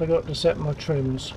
Forgot to set my trims.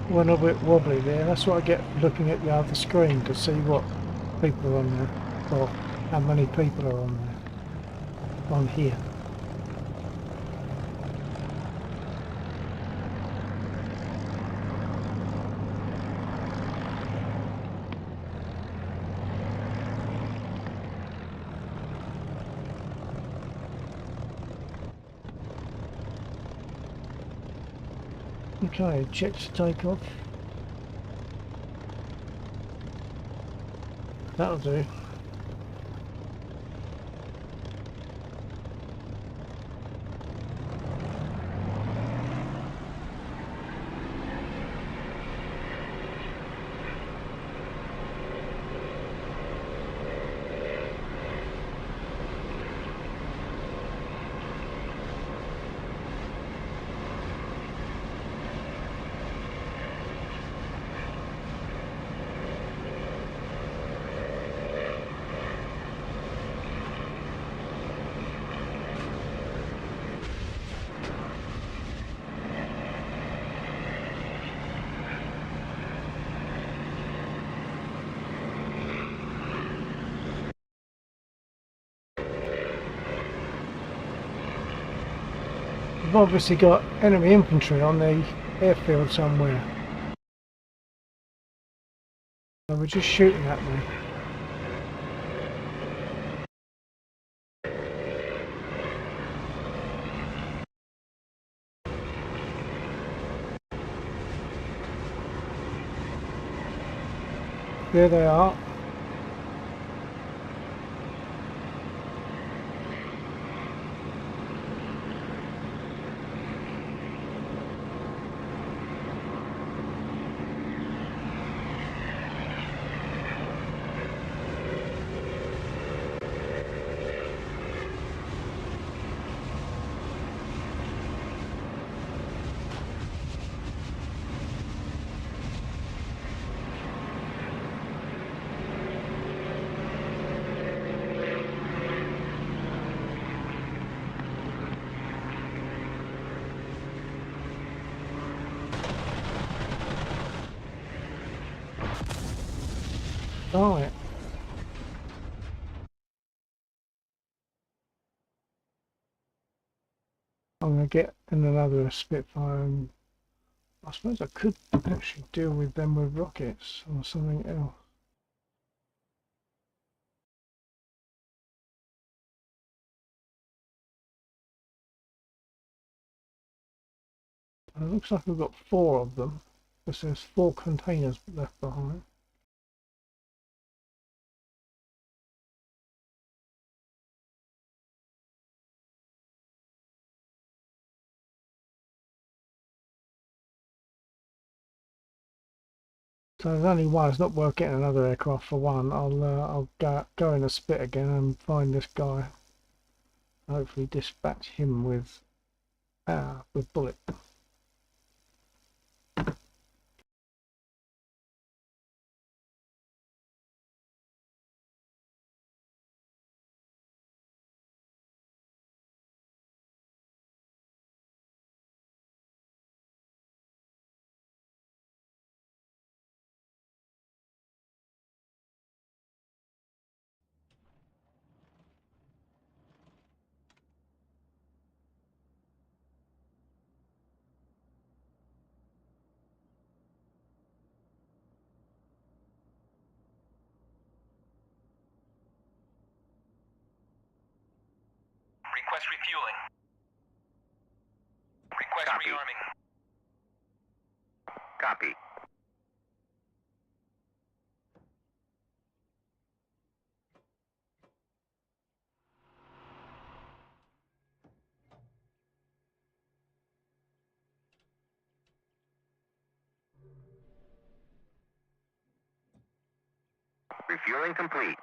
Went a bit wobbly there. That's what I get looking at the other screen to see what people are on there, or how many people are on there, on here. Okay, check to take off. That'll do. We've obviously got enemy infantry on the airfield somewhere. They were just shooting at me. There they are. Right. I'm going to get in another Spitfire, and I suppose I could actually deal with them with rockets or something else. It looks like I've got 4 of them, because there's 4 containers left behind. So there's only one. It's not worth getting another aircraft for one. I'll go in a spit again and find this guy. Hopefully dispatch him with bullet. Request refueling. Request Copy. rearming. Copy. Refueling complete.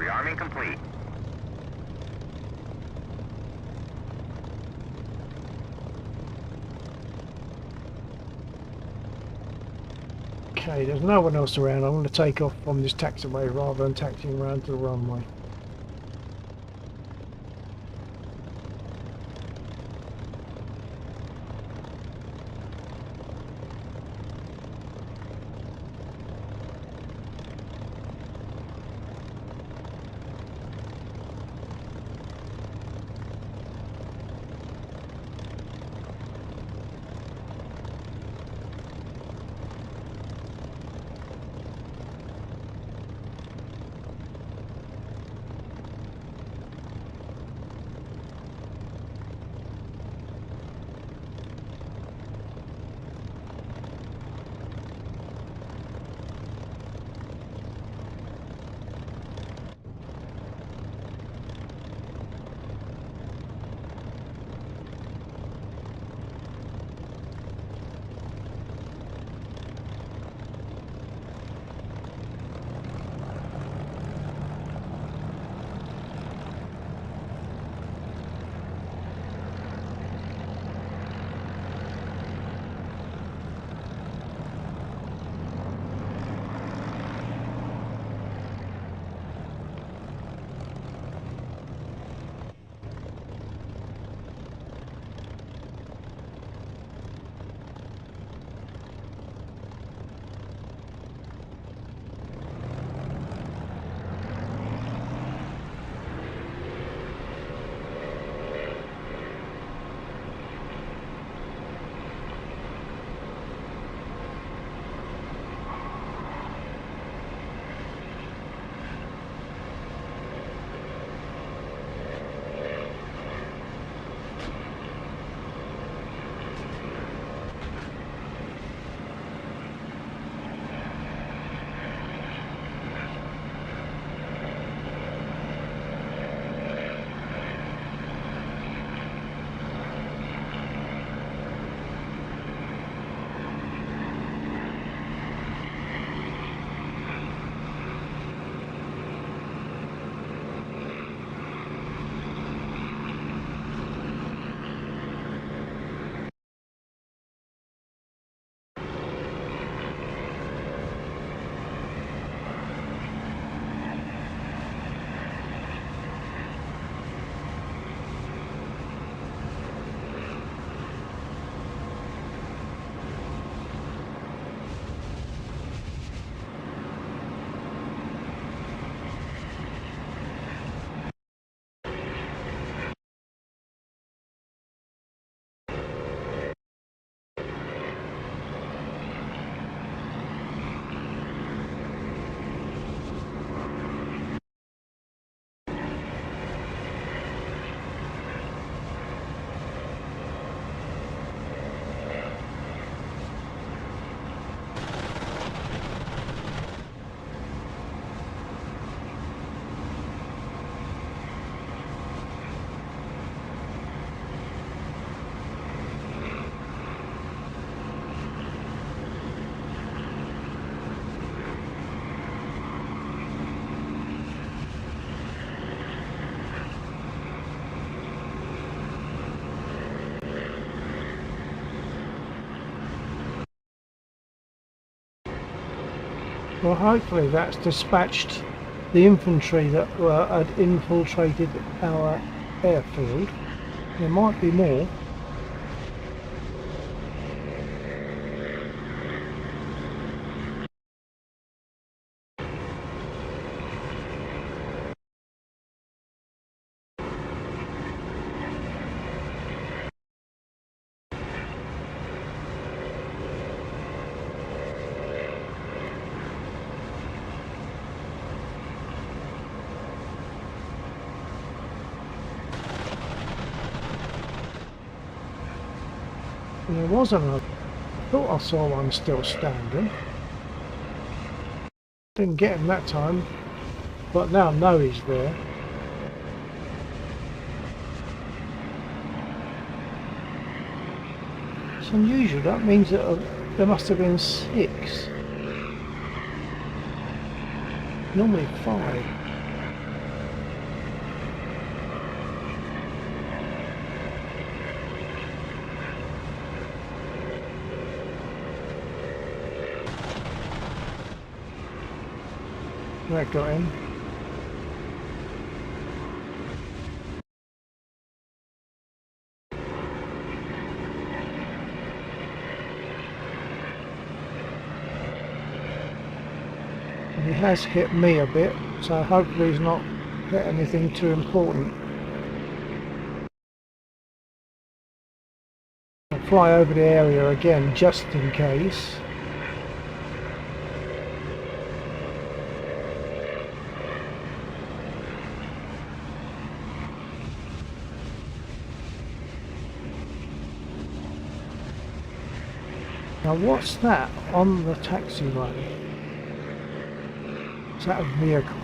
Rearming complete. Okay, there's no one else around. I'm going to take off from this taxiway rather than taxiing around to the runway. Well, hopefully that's dispatched the infantry that had infiltrated our airfield. There might be more. And there was another. I thought I saw one still standing. Didn't get him that time, but now I know he's there. It's unusual. That means that there must have been 6. Normally 5. That got him. And he has hit me a bit, so hopefully he's not hit anything too important. I'll fly over the area again just in case. Now what's that on the taxiway? Is that a vehicle?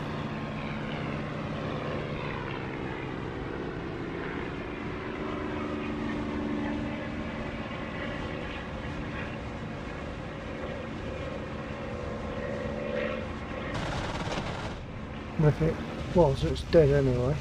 If it was, it's dead anyway.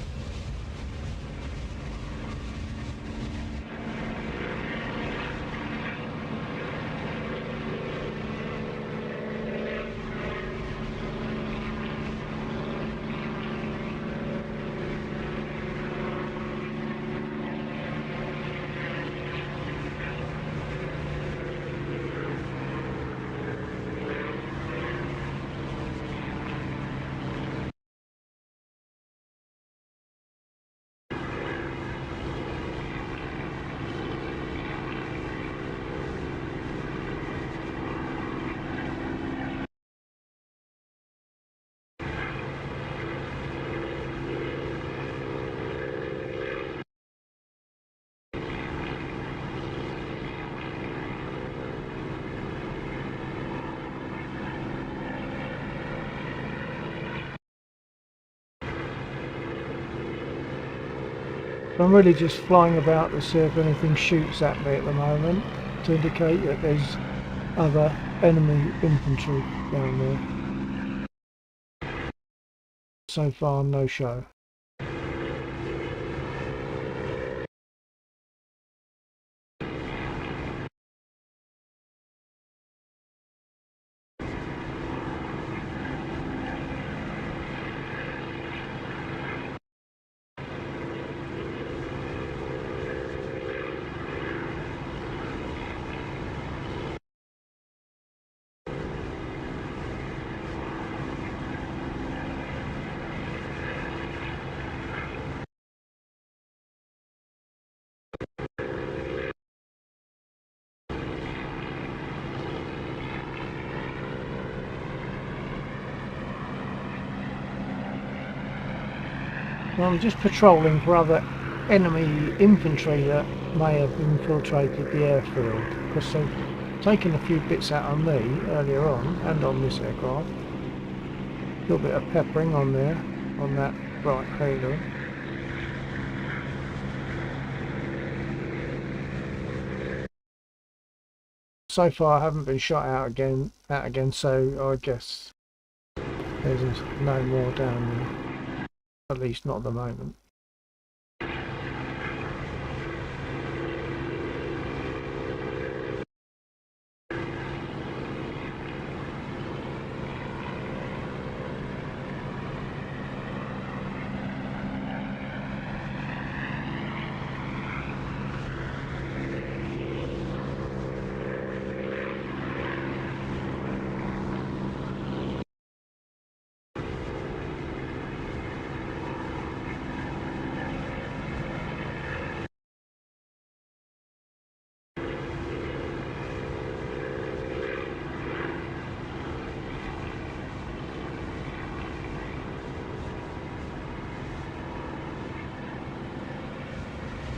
I'm really just flying about to see if anything shoots at me at the moment to indicate that there's other enemy infantry down there. So far, no show. Well, I'm just patrolling for other enemy infantry that may have infiltrated the airfield, because they've taken a few bits out on me earlier on and on this aircraft. A little bit of peppering on there, on that right halo. So far I haven't been shot out again, so I guess there's no more down there. At least not at the moment.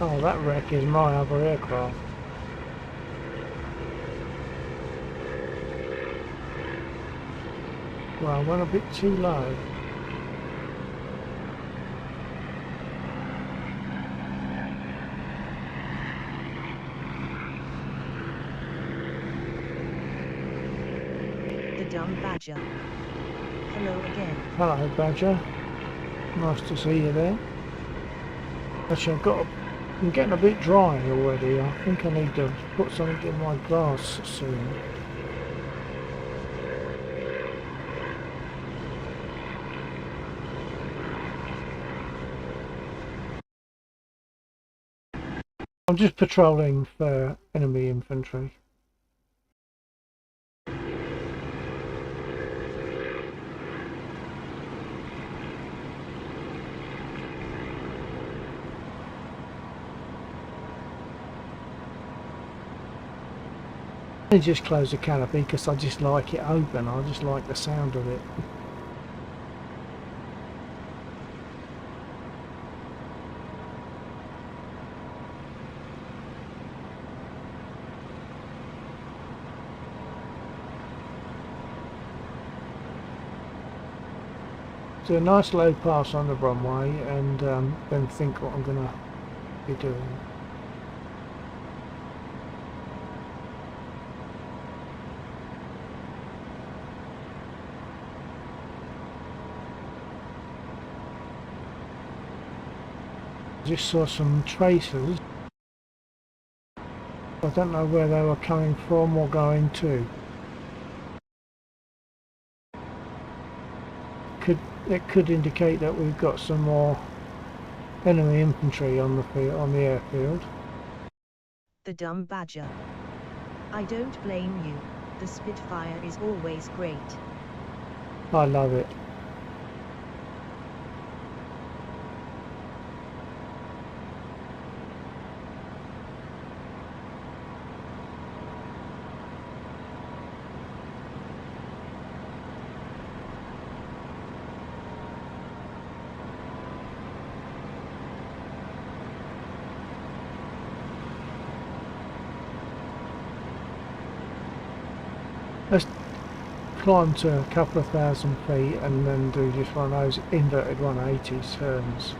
Oh, that wreck is my other aircraft. Well, I went a bit too low. The dumb badger. Hello again. Hello, Badger. Nice to see you there. Actually, I'm getting a bit dry already. I think I need to put something in my glass soon. I'm just patrolling for enemy infantry. I just close the canopy because I just like it open. I just like the sound of it. Do a nice low pass on the runway and then think what I'm going to be doing. Just saw some tracers. I don't know where they were coming from or going to. It could indicate that we've got some more enemy infantry on the airfield. The dumb badger. I don't blame you. The Spitfire is always great. I love it. Let's climb to a couple of thousand feet and then do just one of those inverted 180 turns.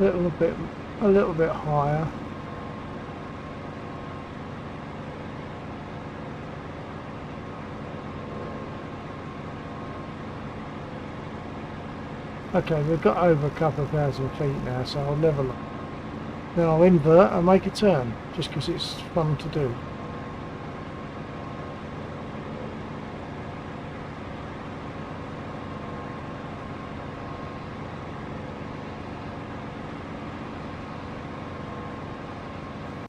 A little bit higher. Okay, we've got over a couple of thousand feet now, so I'll level up. Then I'll invert and make a turn, just because it's fun to do.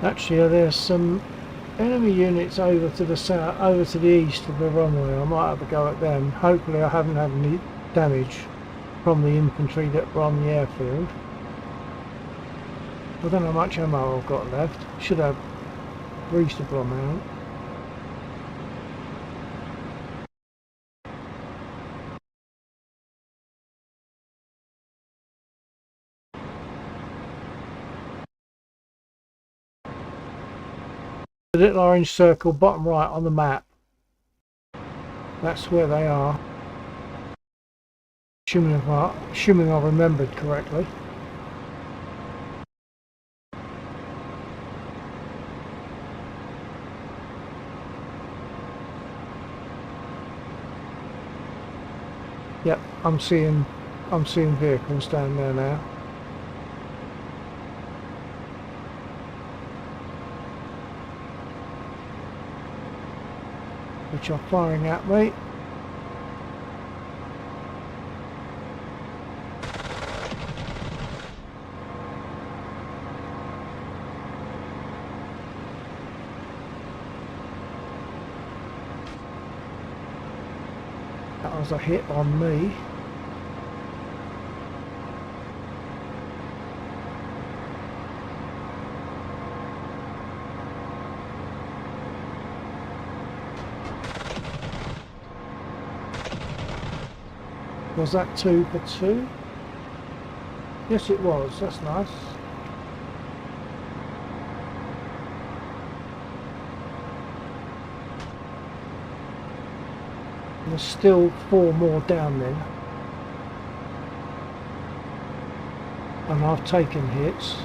Actually, there's some enemy units over to the south, over to the east of the runway. I might have a go at them. Hopefully I haven't had any damage from the infantry that were on the airfield. I don't know how much ammo I've got left. Should have a reasonable amount. The little orange circle bottom right on the map. That's where they are. Assuming I remembered correctly. Yep, I'm seeing vehicles down there now. Which are firing at me. was a hit on me. Was that 2 for 2? Yes, it was. That's nice. And there's still 4 more down then. And I've taken hits.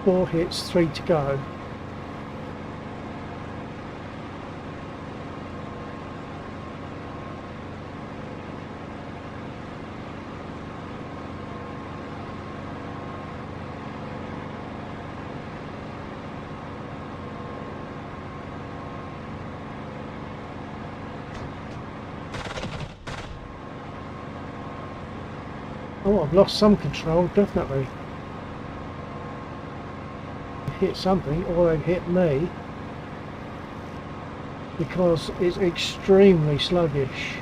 Four hits, 3 to go. Oh, I've lost some control, definitely. Hit something, or they've hit me, because it's extremely sluggish.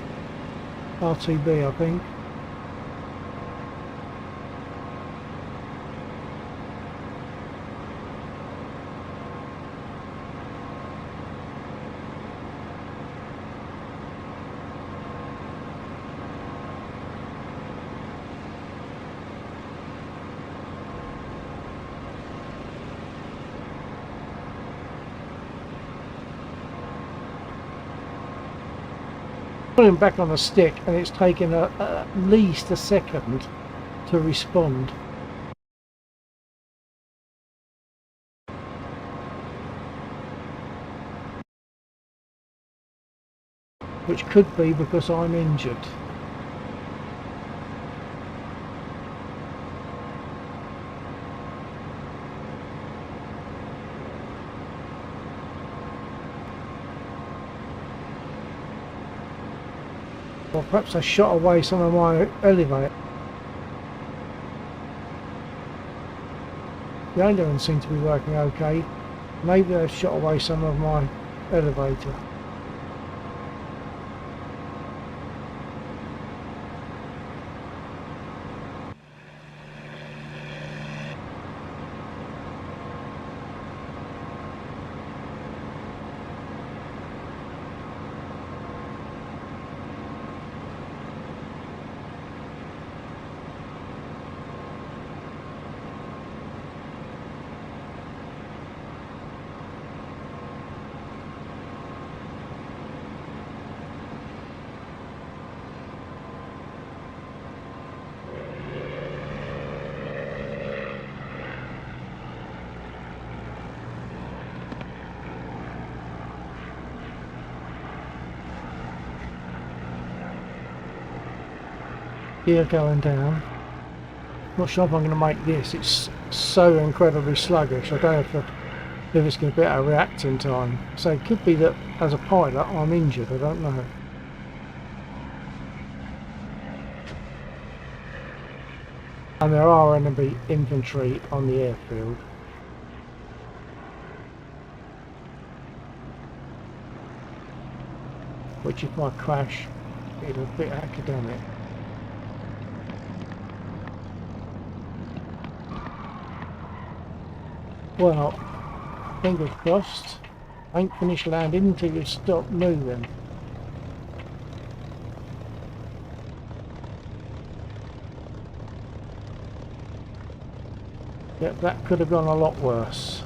RTB, I think. Putting back on the stick, and it's taken at least a second to respond. Which could be because I'm injured. Or perhaps I shot away some of my elevator. The ailerons seem to be working okay. Maybe I've shot away some of my elevator. Gear going down. Not sure if I'm going to make this. It's so incredibly sluggish. I don't know if it's going to be out of reacting time. So it could be that as a pilot I'm injured. I don't know. And there are enemy infantry on the airfield. Which if I crash, it's a bit academic. Well, fingers crossed. Ain't finished landing until you stop moving. Yep, that could have gone a lot worse.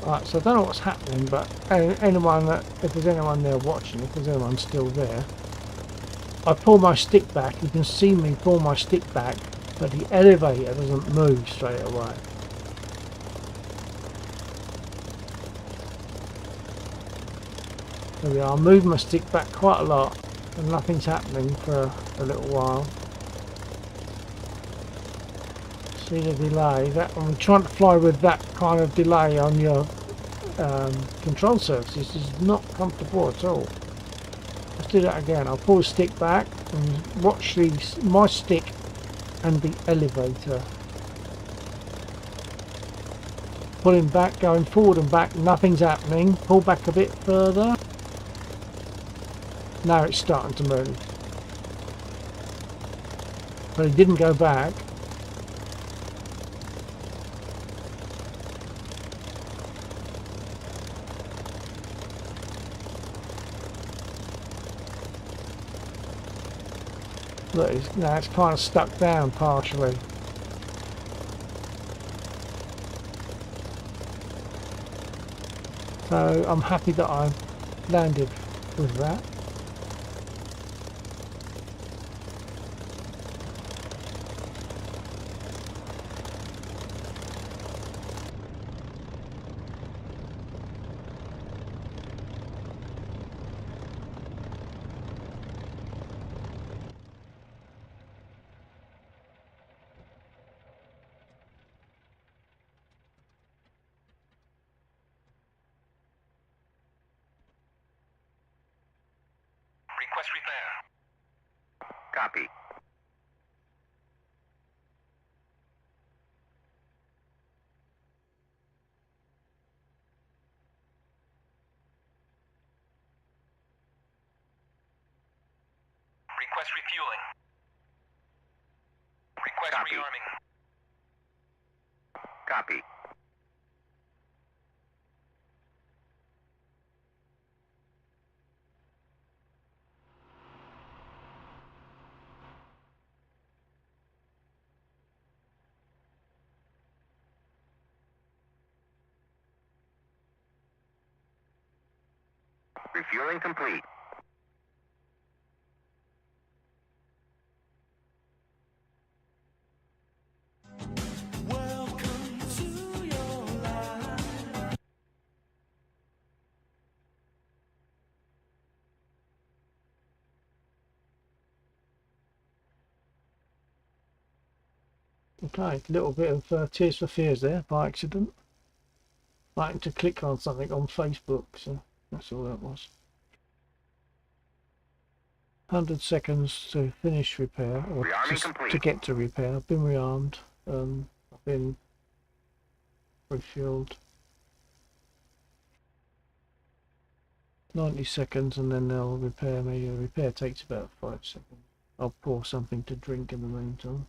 Right, so I don't know what's happening, but anyone that, if there's anyone there watching, if there's anyone still there, I pull my stick back, you can see me pull my stick back, but the elevator doesn't move straight away. There we are, I moved my stick back quite a lot, and nothing's happening for a little while. See the delay, that I'm trying to fly with that kind of delay on your control surfaces is not comfortable at all. Let's do that again. I'll pull the stick back and watch my stick and the elevator. Pulling back, going forward and back, nothing's happening. Pull back a bit further. Now it's starting to move. But it didn't go back. Look, now it's kind of stuck down partially. So I'm happy that I landed with that. Request repair. Copy. Request refueling. Request rearming. Copy. Refueling complete. Okay, a little bit of Tears for Fears there by accident. Like to click on something on Facebook, so that's all that was. 100 seconds to finish repair, or just to get to repair. I've been rearmed, I've been refueled. 90 seconds and then they'll repair me. The repair takes about 5 seconds. I'll pour something to drink in the meantime.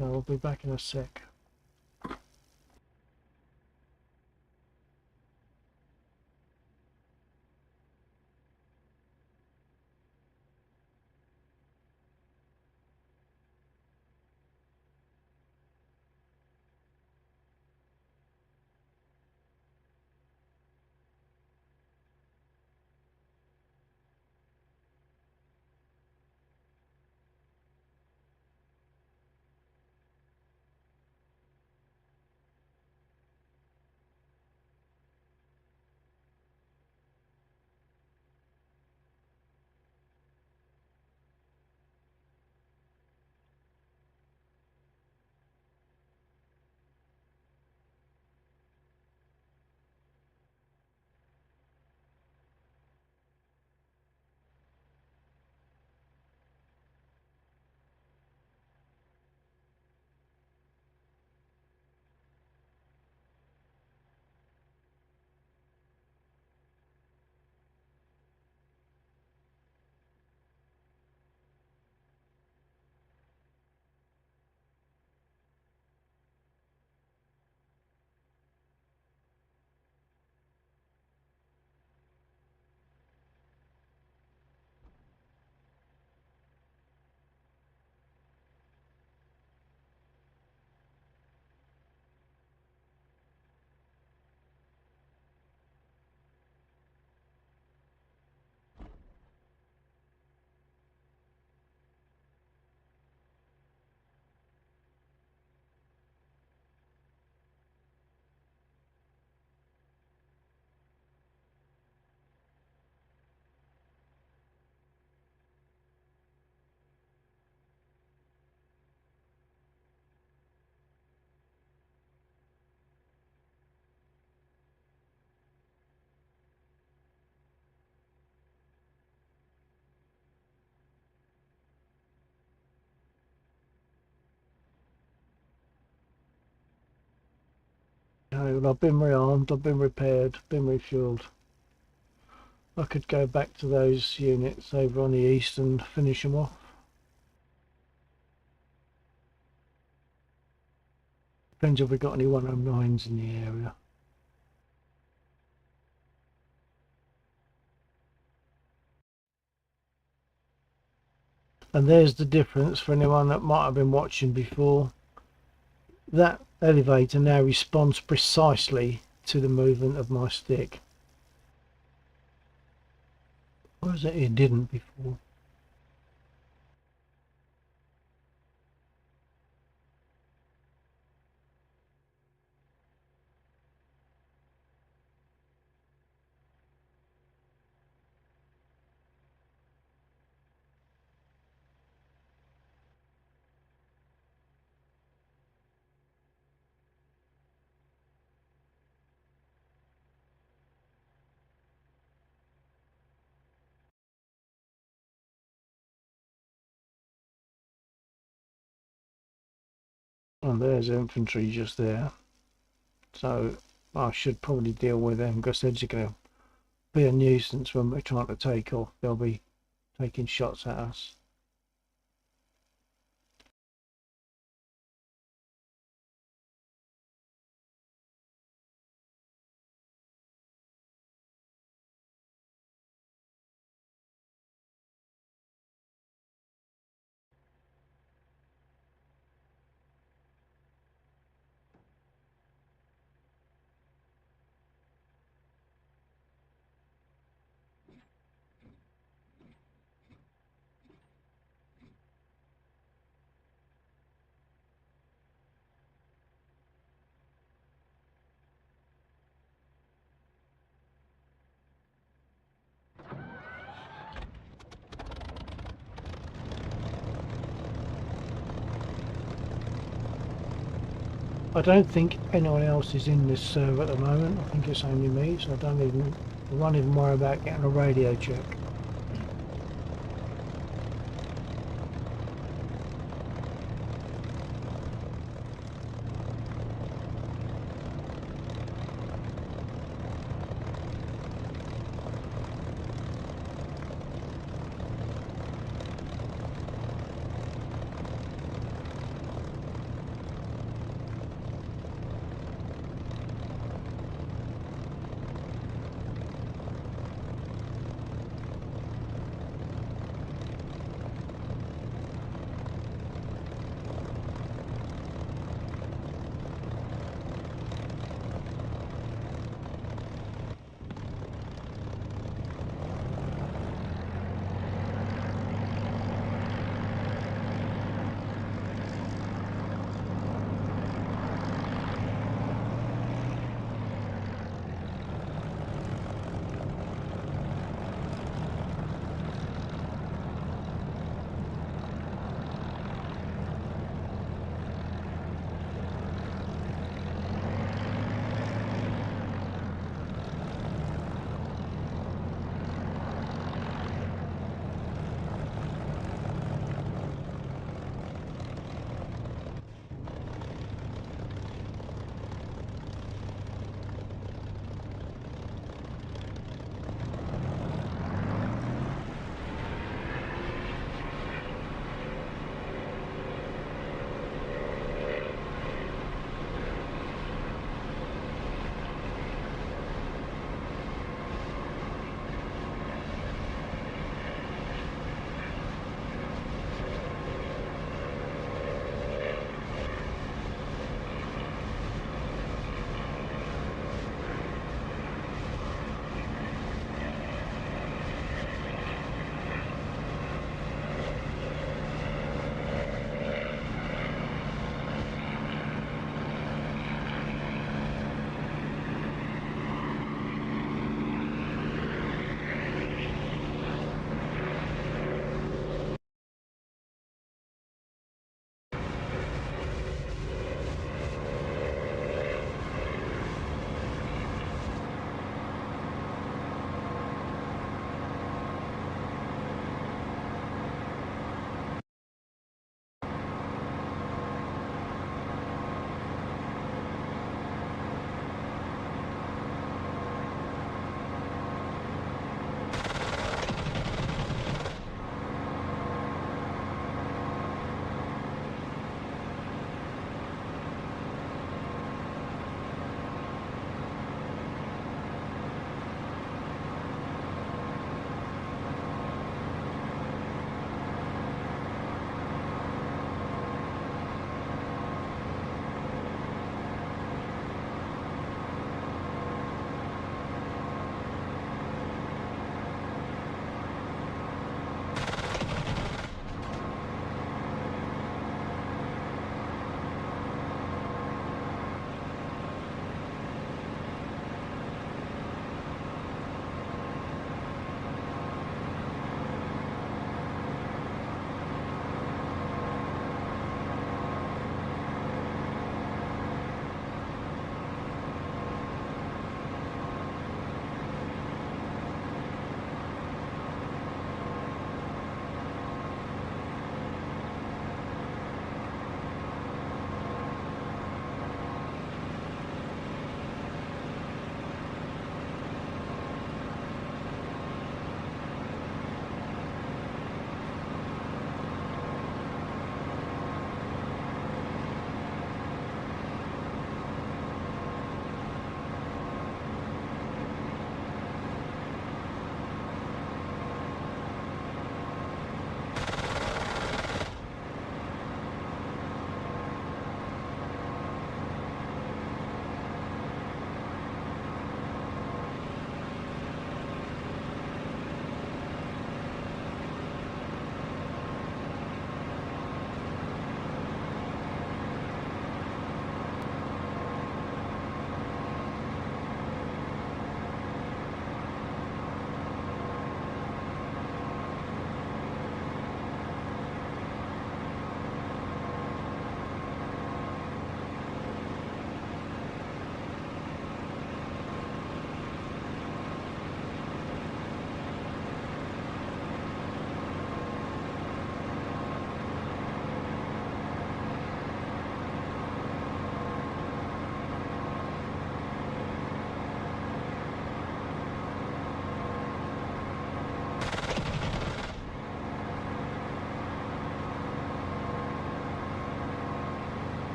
I'll be back in a sec. well, I've been rearmed, I've been repaired, been refueled. I could go back to those units over on the east and finish them off. Depends if we've got any 109s in the area. And there's the difference for anyone that might have been watching before. That elevator now responds precisely to the movement of my stick. Whereas it didn't before. And there's infantry just there. So I should probably deal with them because they're just going to be a nuisance when we're trying to take off. They'll be taking shots at us. I don't think anyone else is in this server at the moment. I think it's only me, so I won't even worry about getting a radio check.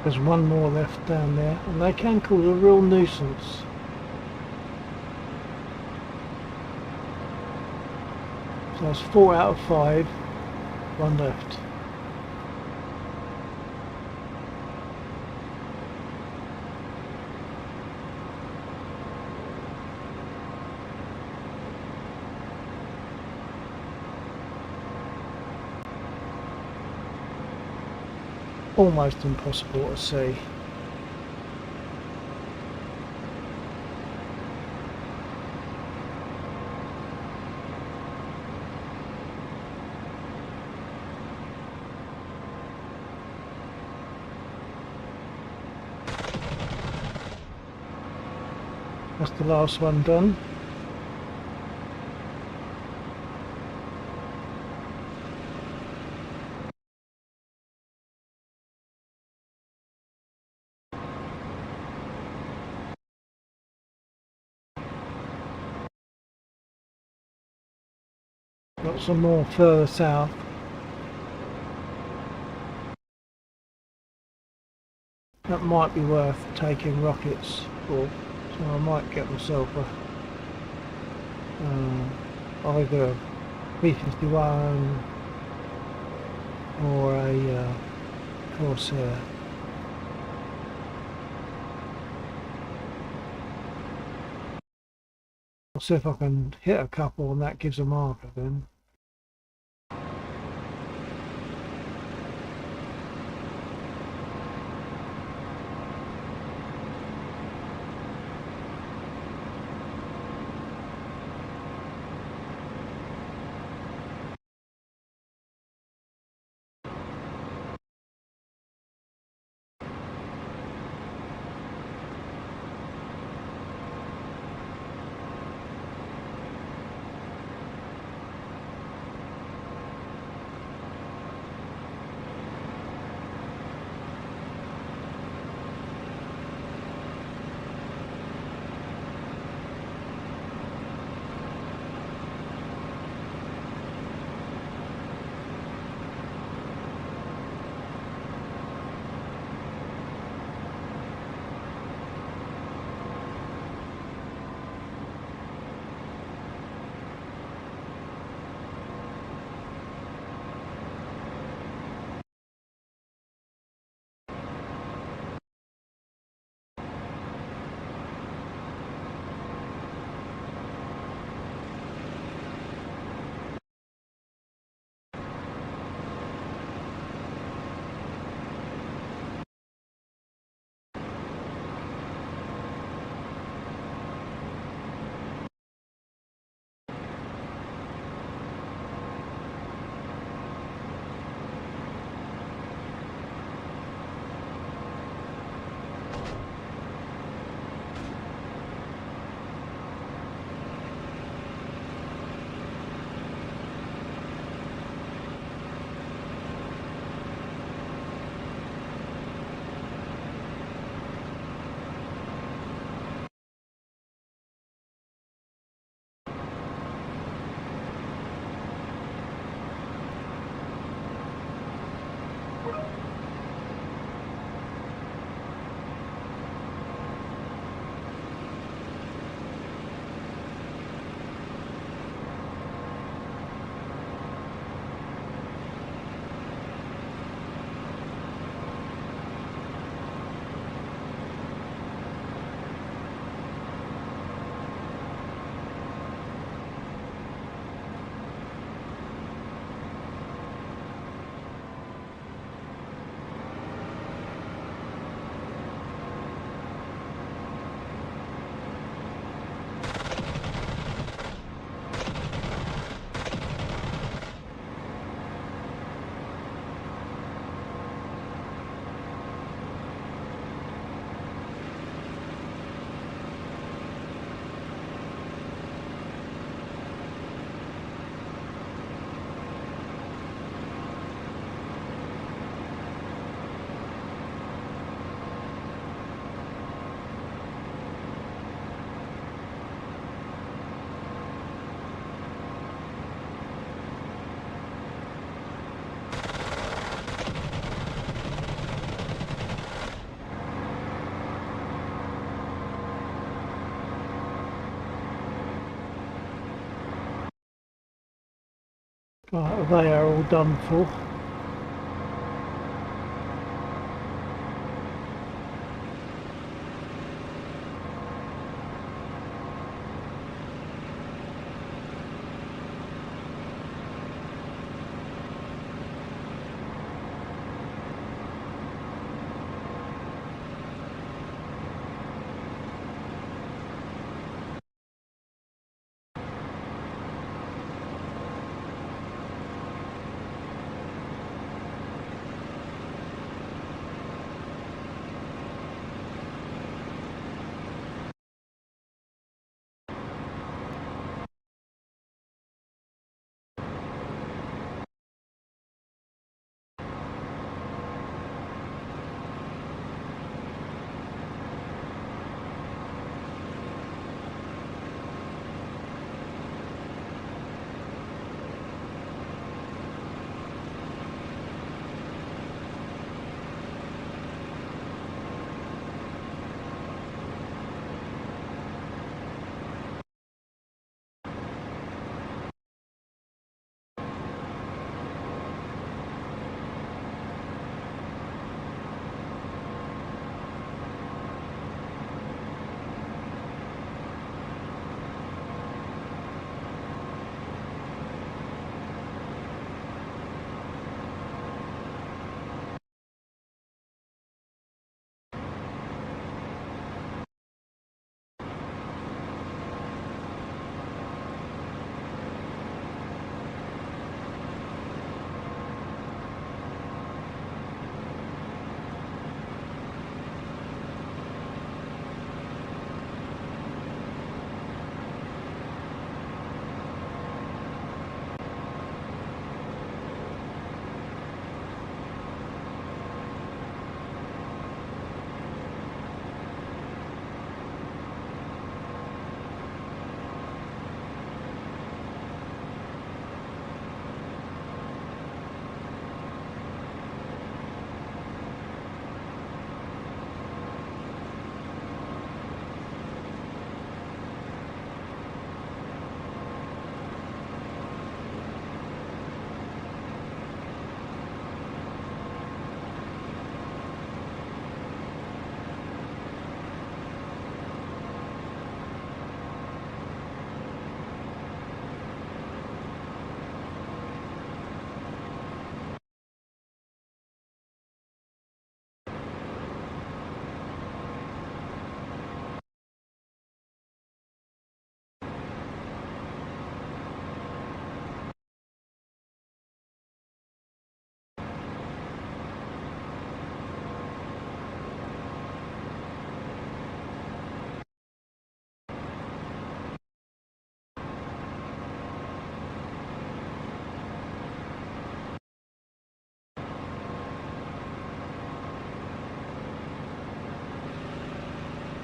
There's one more left down there, and they can cause a real nuisance. So that's 4 out of 5, one left. Almost impossible to see. That's the last one done. Got some more further south. That might be worth taking rockets for, so I might get myself either a B-51 or a Corsair. I'll see if I can hit a couple and that gives a marker then. Right, they are all done for.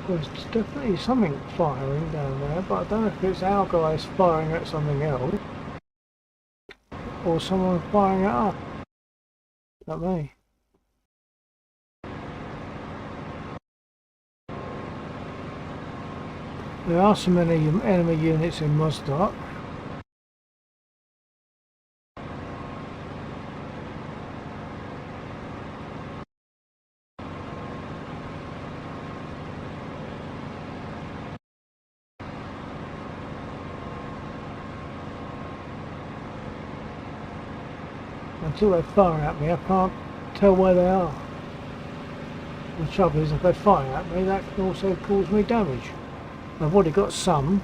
There's definitely something firing down there, but I don't know if it's our guys firing at something else or someone firing at us. Not me. There are so many enemy units in Mosdock. Until they fire at me, I can't tell where they are. The trouble is, if they fire at me, that can also cause me damage. I've already got some.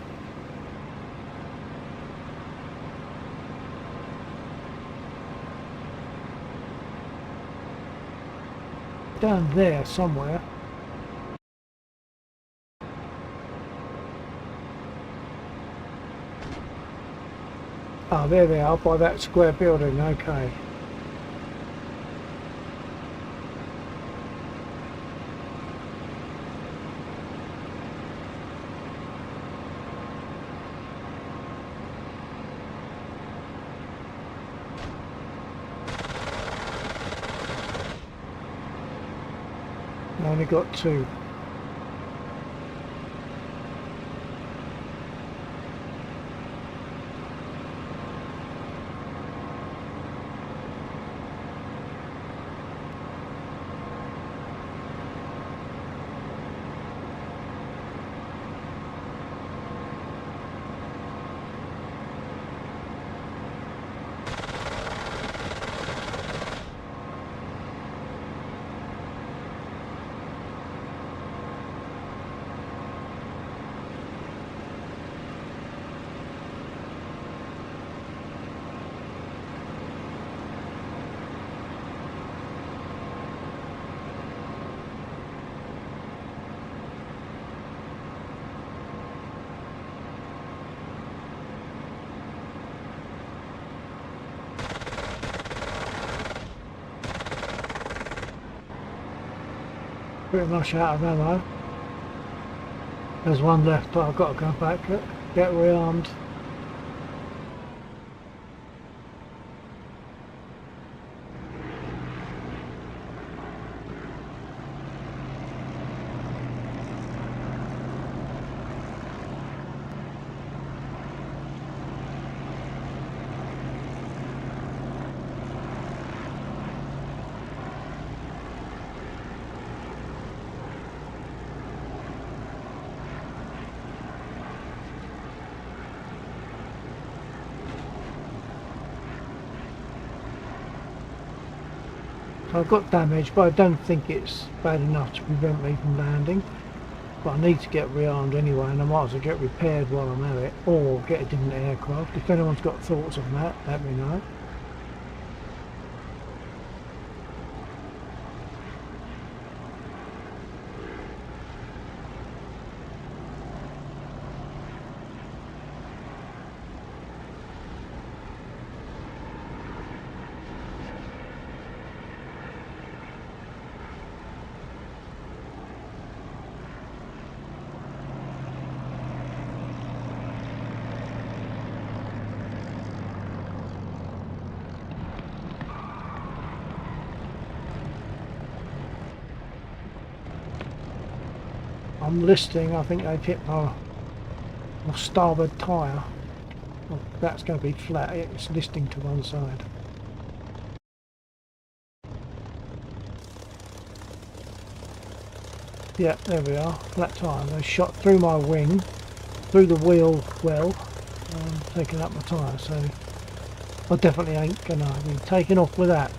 Down there somewhere. Oh, there they are, by that square building, okay. I only got two. pretty much out of ammo. There's one left, but I've got to go back, get rearmed. So I've got damage, but I don't think it's bad enough to prevent me from landing. But I need to get rearmed anyway, and I might as well get repaired while I'm at it, or get a different aircraft. If anyone's got thoughts on that, let me know. I'm listing, I think they've hit my starboard tyre. Well, that's going to be flat, it's listing to one side. Yeah, there we are, flat tyre. They shot through my wing, through the wheel well, taking up my tyre, so I definitely ain't going to be taking off with that.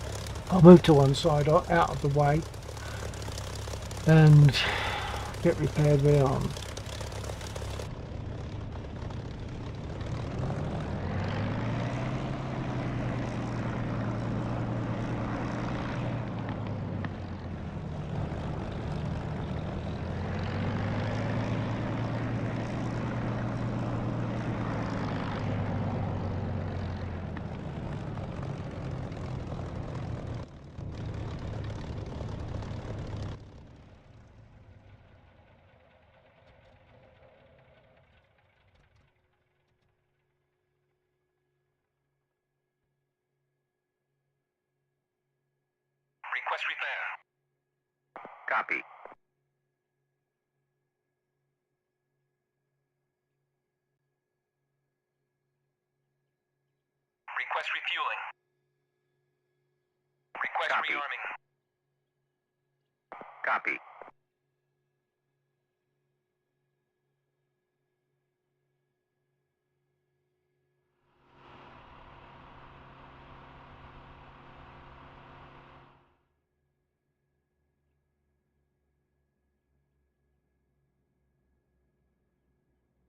I'll move to one side, out of the way, and get repaired rearmed. Request repair. Copy. Request refueling. Request Copy. Rearming. Copy.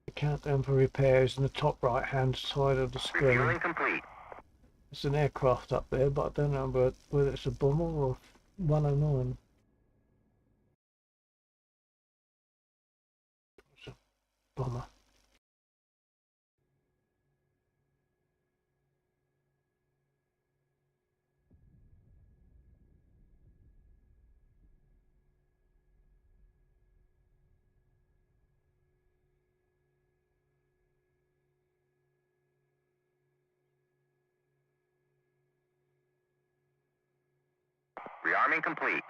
The countdown for repairs in the top right hand side of the screen. Refueling complete. There's an aircraft up there, but I don't know whether it's a bomber or 109. It's a bomber. Rearming complete.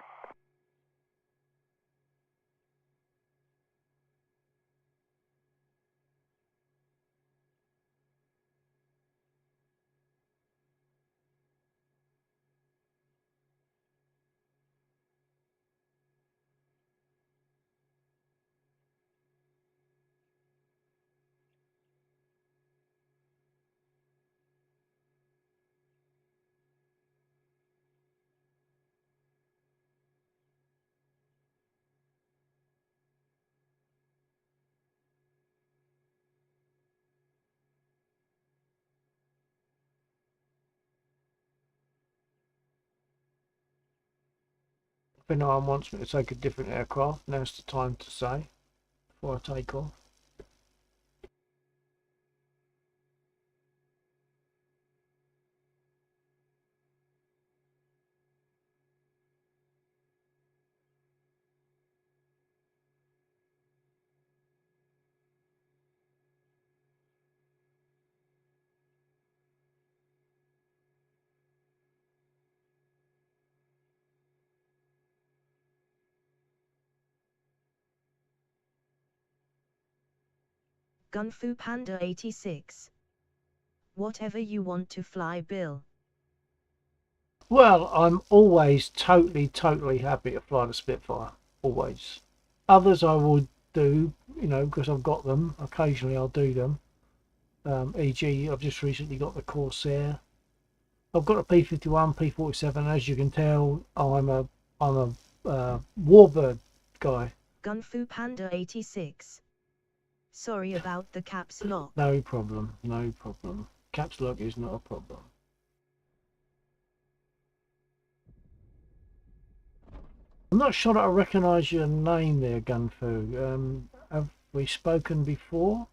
If anyone wants me to take a different aircraft, now's the time to say before I take off. Gun Fu Panda 86. Whatever you want to fly, Bill. Well, I'm always totally happy to fly the Spitfire. Always. Others I would do, you know, because I've got them. Occasionally I'll do them. E.g., I've just recently got the Corsair. I've got a P-51, P-47. As you can tell, I'm a Warbird guy. Gun Fu Panda 86. Sorry about the caps lock. No problem, no problem. Caps lock is not a problem. I'm not sure that I recognise your name there, Gunfu. Have we spoken before?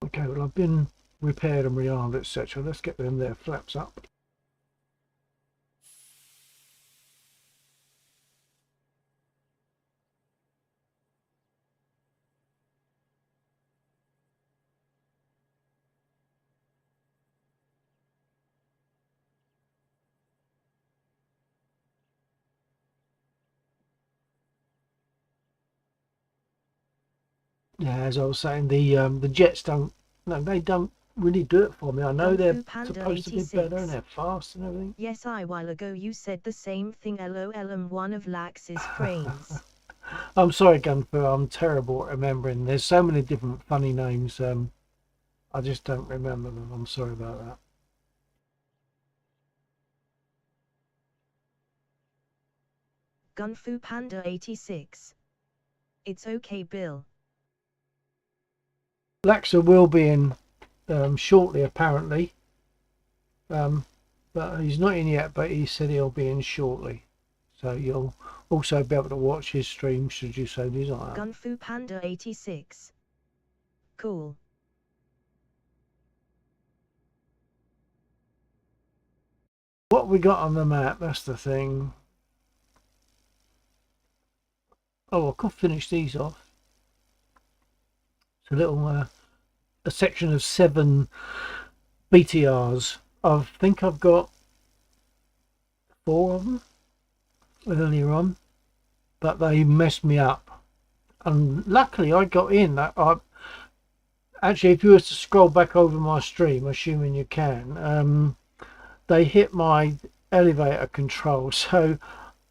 Okay, well I've been repaired and rearmed, etc. Let's get them there, flaps up. Yeah, as I was saying, the jets don't, no, they don't really do it for me. I know Kung they're Fu Panda supposed to be 86. better and they're fast and everything. Yes, a while ago you said the same thing. LOL, I'm one of Lax's friends. I'm sorry, Gunfu, I'm terrible at remembering. There's so many different funny names. I just don't remember them. I'm sorry about that. Gun Fu Panda 86. It's okay, Bill. Laxa will be in shortly, apparently. But he's not in yet, but he said he'll be in shortly. So you'll also be able to watch his stream should you so desire. Gun Fu Panda 86. Cool. What we got on the map, that's the thing. Oh, I could finish these off. It's a little a section of 7 BTRs. I think I've got 4 of them earlier on, but they messed me up. And luckily I got in. Actually, if you were to scroll back over my stream, assuming you can, they hit my elevator control. So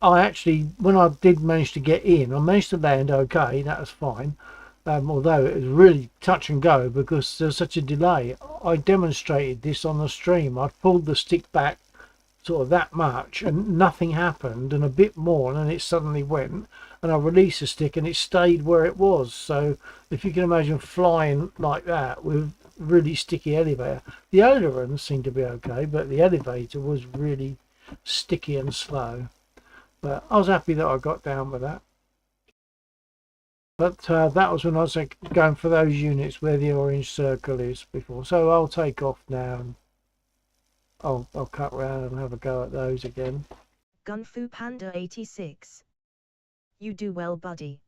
I actually, when I did manage to get in, I managed to land okay. That was fine. Although it was really touch and go because there's such a delay. I demonstrated this on the stream. I pulled the stick back sort of that much and nothing happened, and a bit more, and then it suddenly went, and I released the stick and it stayed where it was. So if you can imagine flying like that with really sticky elevator, the ailerons seemed to be okay, but the elevator was really sticky and slow. But I was happy that I got down with that. But that was when I was going for those units where the orange circle is before. So I'll take off now and I'll cut round and have a go at those again. Gun Fu Panda 86. You do well, buddy.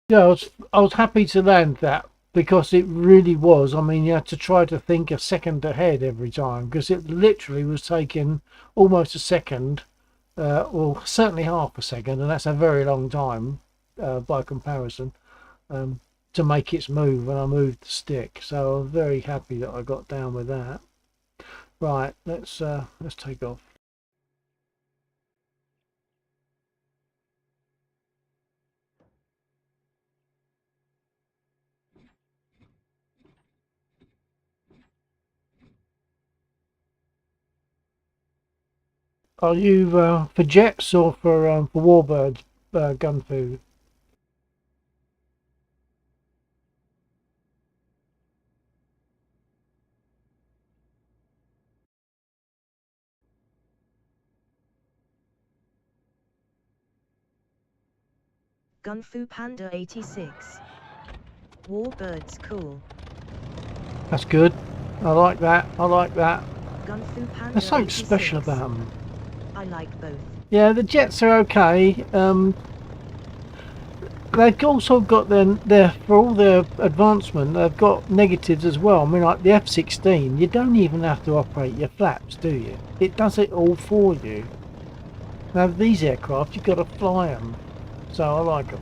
Yeah, I was happy to land that because it really was. I mean, you had to try to think a second ahead every time because it literally was taking almost a second, well, certainly half a second, and that's a very long time by comparison, to make its move when I moved the stick. So I'm very happy that I got down with that. Right, let's take off. Are you for jets or for warbirds, gun food? Gun Fu Panda 86. Warbirds cool. That's good. I like that. I like that. Gun Fu Panda There's something 86. special about them. I like both. Yeah, the jets are okay. They've also got their for all their advancement, they've got negatives as well. I mean, like the F-16, you don't even have to operate your flaps, do you? It does it all for you. Now these aircraft, you've got to fly them, so I like them.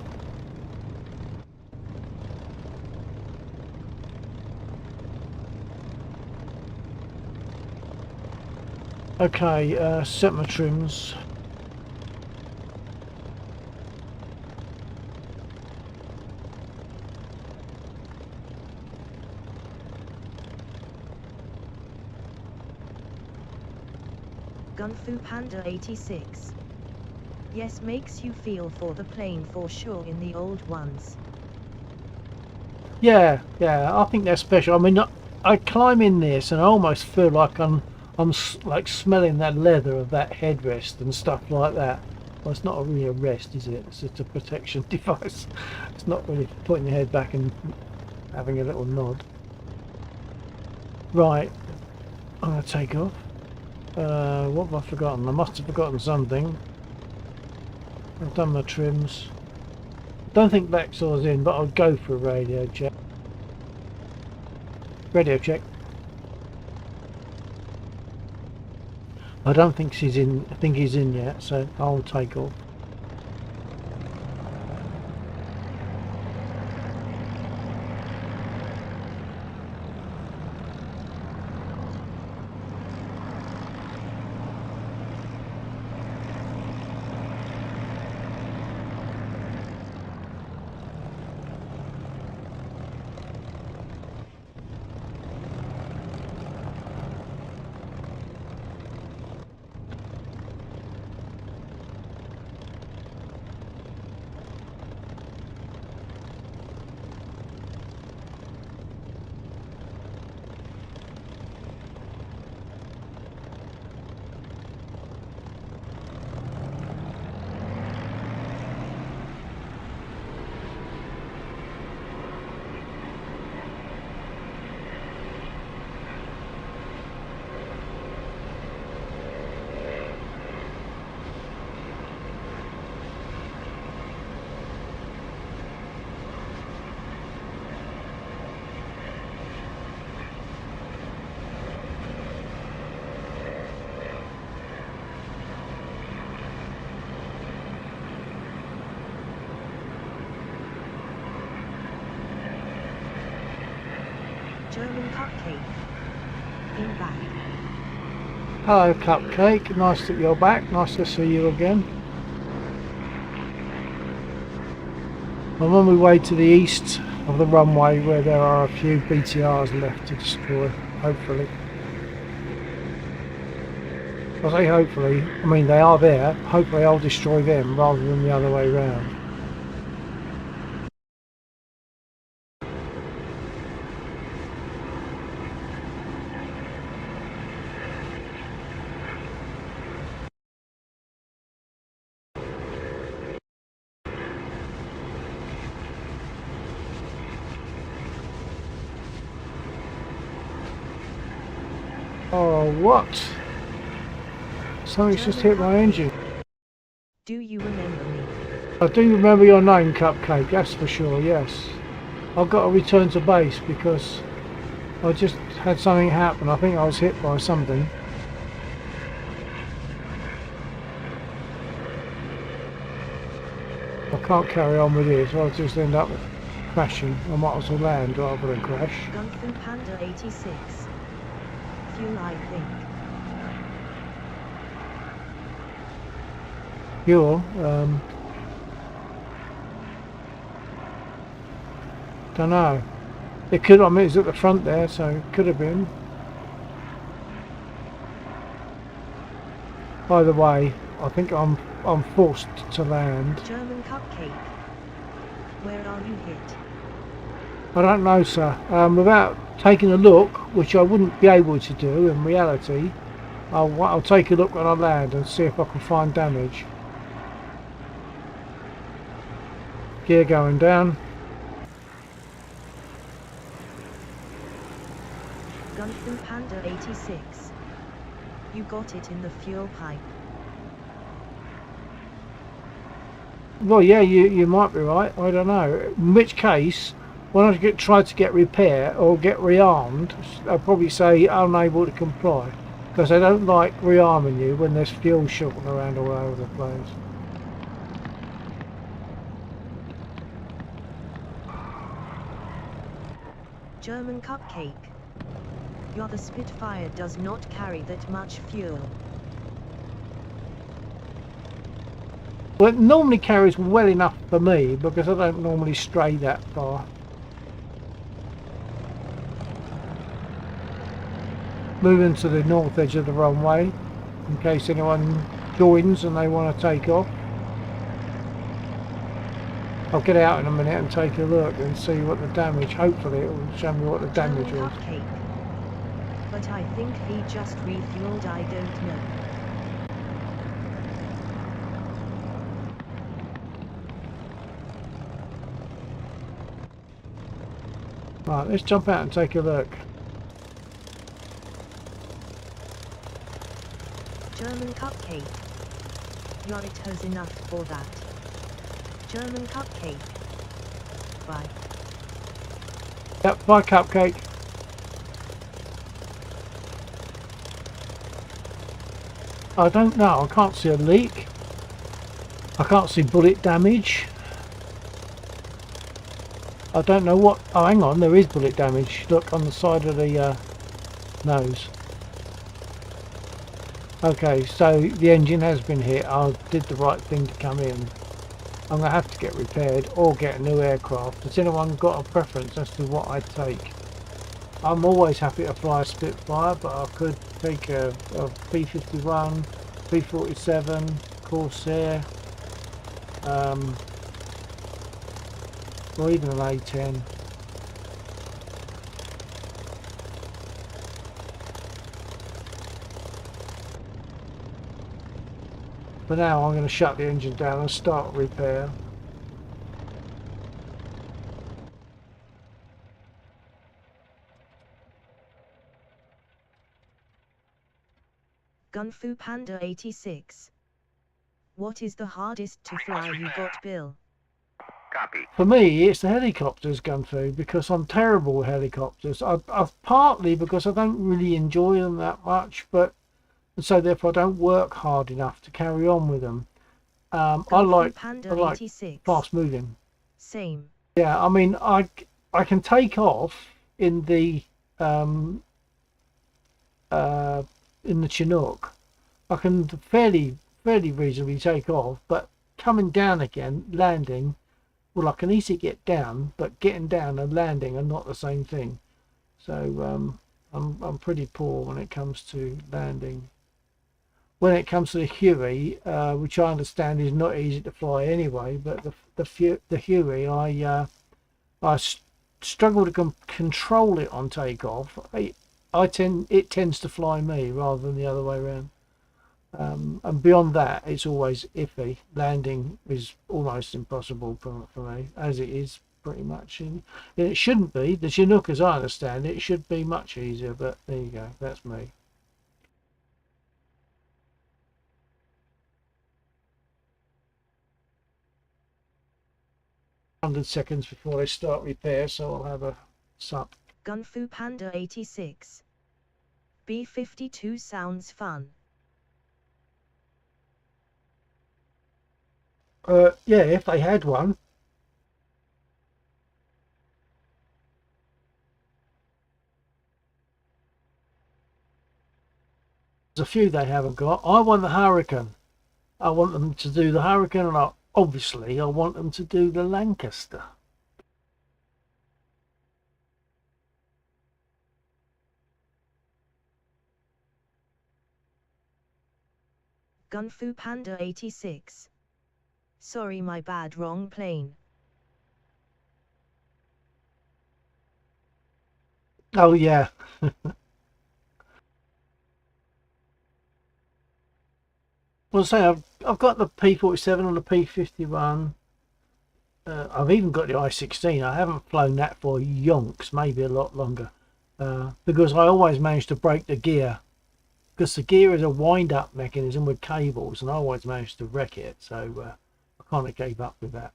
Okay, set my trims. Gun Fu Panda 86. Yes, makes you feel for the plane for sure in the old ones. Yeah, I think they're special. I mean, I climb in this and I almost feel like like smelling that leather of that headrest and stuff like that. Well, it's not really a rest, is it? It's just a protection device. It's not really putting your head back and having a little nod. Right, I'm going to take off. What have I forgotten? I must have forgotten something. I've done my trims. Don't think Lexor's in, but I'll go for a radio check. Radio check. I don't think he's in. I think he's in yet, so I'll take off. German Cupcake. In back. Hello, Cupcake. Nice that you're back. Nice to see you again. I'm on my way to the east of the runway where there are a few BTRs left to destroy, hopefully. I say hopefully, I mean they are there. Hopefully I'll destroy them rather than the other way round. Oh, what? Something's just hit my engine. Do you remember me? I do remember your name, Cupcake, that's for sure, yes. I've got to return to base because I just had something happen. I think I was hit by something. I can't carry on with this, I'll just end up crashing. I might as well land rather than crash. Gun Fu Panda 86. Fuel, I think. Fuel, don't know. It could, I mean it's at the front there, so it could have been. By the way, I think I'm forced to land. German Cupcake. Where are you hit? I don't know, sir. Without taking a look, which I wouldn't be able to do in reality, I'll take a look when I land and see if I can find damage. Gear going down. Gun Fu Panda 86. You got it in the fuel pipe. Well, yeah, you might be right. I don't know. In which case, when I try to get repair or get rearmed, I'll probably say unable to comply, because they don't like rearming you when there's fuel shooting around all over the place. German cupcake. Your the Spitfire does not carry that much fuel. Well, it normally carries well enough for me because I don't normally stray that far. Moving to the north edge of the runway in case anyone joins and they want to take off. I'll get out in a minute and take a look and see what the damage, hopefully it will show me what the damage German was. cupcake. But I think he just refueled, I don't know. Right, let's jump out and take a look. German cupcake. It has enough for that. German cupcake. Bye. Yep, bye cupcake. I don't know, I can't see a leak. I can't see bullet damage. I don't know what... Oh, hang on, there is bullet damage. Look, on the side of the nose. Okay, so the engine has been hit. I did the right thing to come in. I'm going to have to get repaired or get a new aircraft. Has anyone got a preference as to what I take? I'm always happy to fly a Spitfire, but I could take a P-51, P-47, Corsair, or even an A-10. For now, I'm going to shut the engine down and start repair. Gunfu Panda 86. What is the hardest to fly you got, Bill? Copy. For me, it's the helicopters, Gunfu, because I'm terrible with helicopters. I've partly because I don't really enjoy them that much, but so therefore I don't work hard enough to carry on with them. I like Panda 86. fast moving. Same. Yeah, I mean, I can take off in the Chinook. I can fairly reasonably take off, but coming down again, landing, well, I can easily get down, but getting down and landing are not the same thing. So I'm pretty poor when it comes to landing. When it comes to the Huey, which I understand is not easy to fly anyway, but the Huey, I struggle to control it on takeoff. It tends to fly me rather than the other way around. And beyond that, it's always iffy. Landing is almost impossible for me, as it is pretty much. And it shouldn't be. The Chinook, as I understand it, should be much easier, but there you go. That's me. 100 seconds before they start repair, so I'll have a sup. Gunfu Panda 86. B-52 sounds fun. Yeah, if they had one. There's a few they haven't got. I want the Hurricane. I want them to do the Hurricane, and obviously I want them to do the Lancaster. Gunfu Panda 86. Sorry, my bad, wrong plane. Oh yeah. Well, say I've got the P-47 and the P-51. I've even got the I-16. I haven't flown that for yonks, maybe a lot longer, because I always manage to break the gear because the gear is a wind-up mechanism with cables, and I always managed to wreck it, so I kind of gave up with that.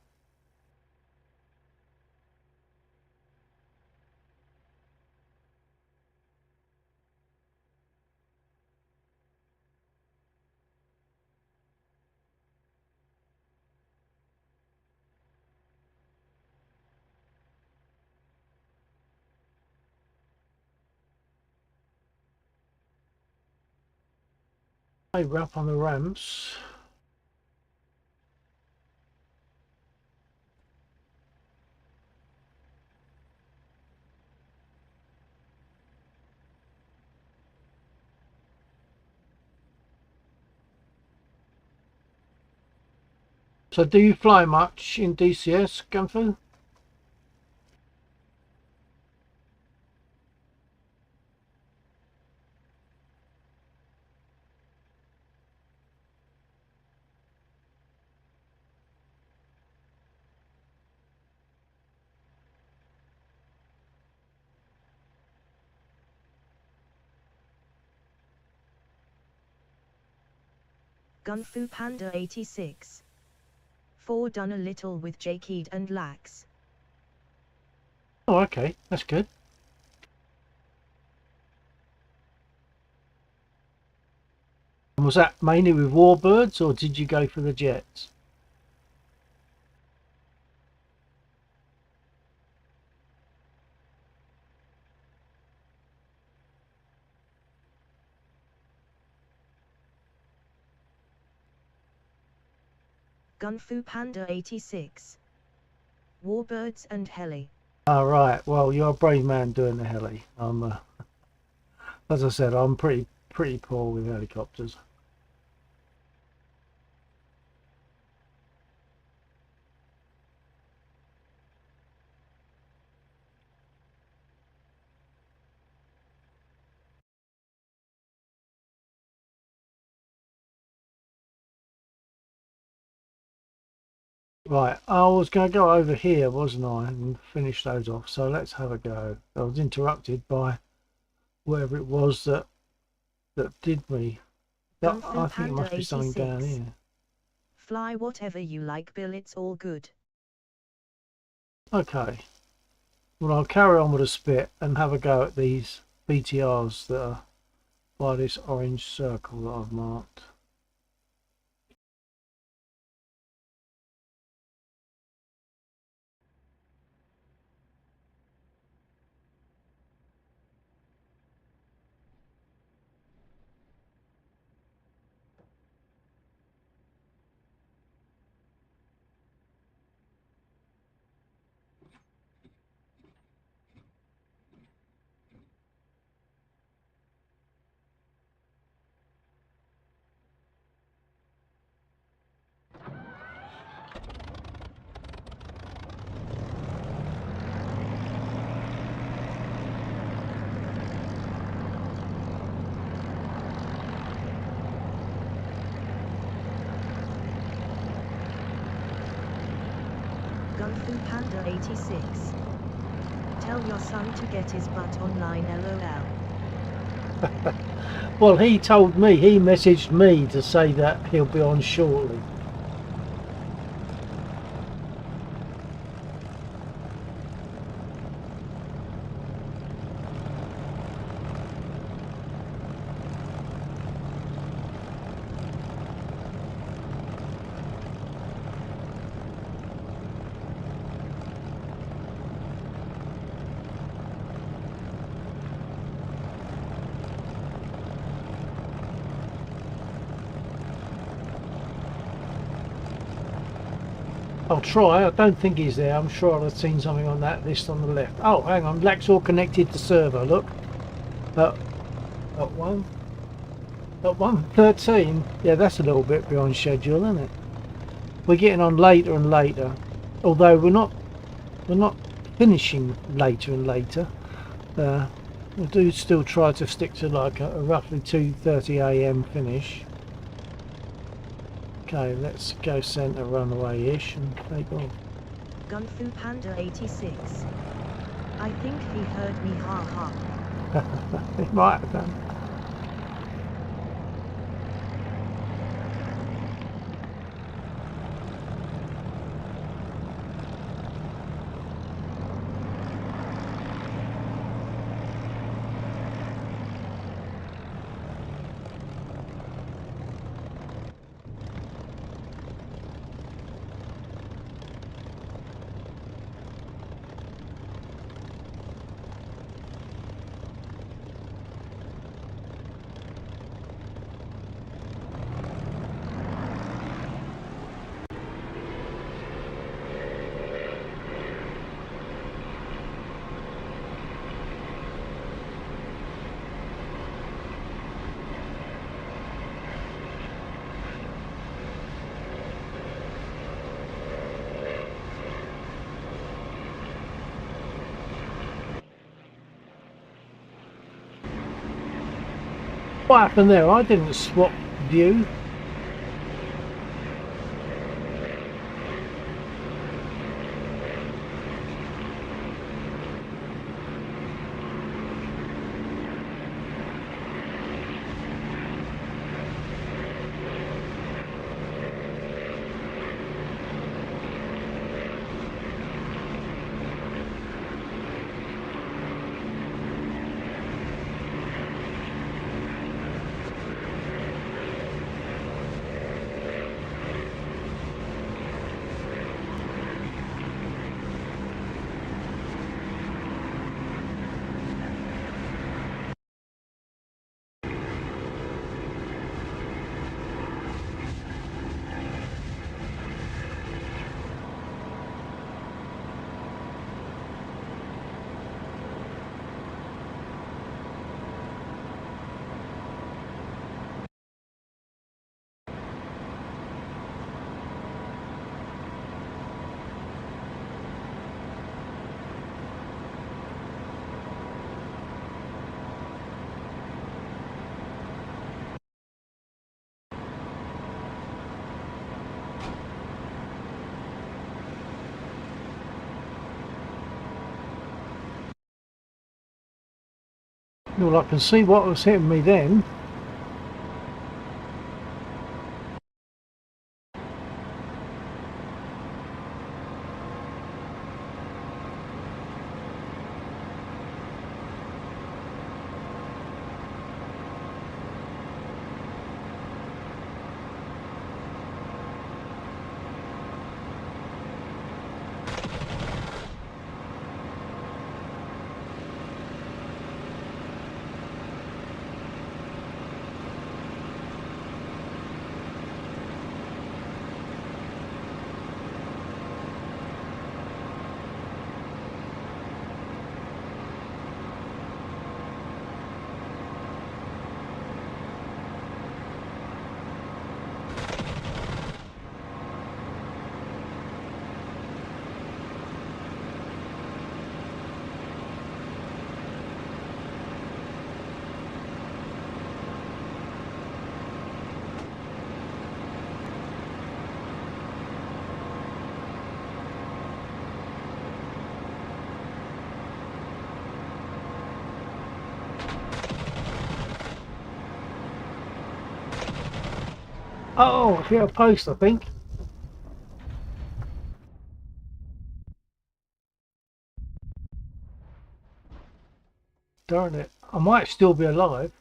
Hey, we're up on the ramps. So do you fly much in DCS, Gunther? Gunfu Panda 86. 4 done a little with Jakeed and Lax. Oh, okay, that's good. And was that mainly with warbirds, or did you go for the jets? Gunfu Panda 86. Warbirds and Heli. Ah, right. Well, you're a brave man doing the heli. As I said, I'm pretty poor with helicopters. Right, I was going to go over here, wasn't I, and finish those off. So let's have a go. I was interrupted by whatever it was that did me. That, Gunfu I think it must be something down 86. here. Fly whatever you like, Bill, it's all good. Okay. Well, I'll carry on with a spit and have a go at these BTRs that are by this orange circle that I've marked. Gunfu Panda 86. Tell your son to get his butt online, lol. Well, he told me, he messaged me to say that he'll be on shortly. I'll try. I don't think he's there. I'm sure I'll have seen something on that list on the left. Oh, hang on. Laxor connected to server. Look. At 1:13. Yeah, that's a little bit behind schedule, isn't it? We're getting on later and later. Although we're not finishing later and later. We do still try to stick to like a roughly 2:30 AM finish. Okay, let's go centre runway-ish and take off. Gunfu Panda 86. I think he heard me, ha ha. It might have done. What happened there? I didn't swap view. Well, I can see what was hitting me then. Oh, I hit a post, I think. Darn it. I might still be alive.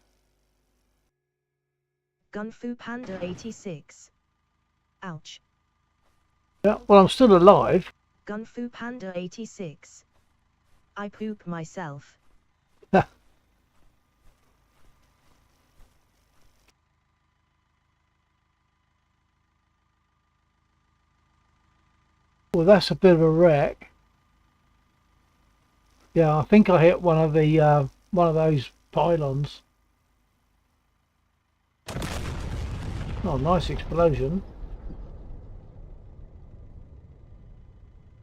Gun Fu Panda 86. Ouch. Yeah, well, I'm still alive. Gun Fu Panda 86. I poop myself. Well, that's a bit of a wreck. Yeah, I think I hit one of those pylons. Oh, nice explosion.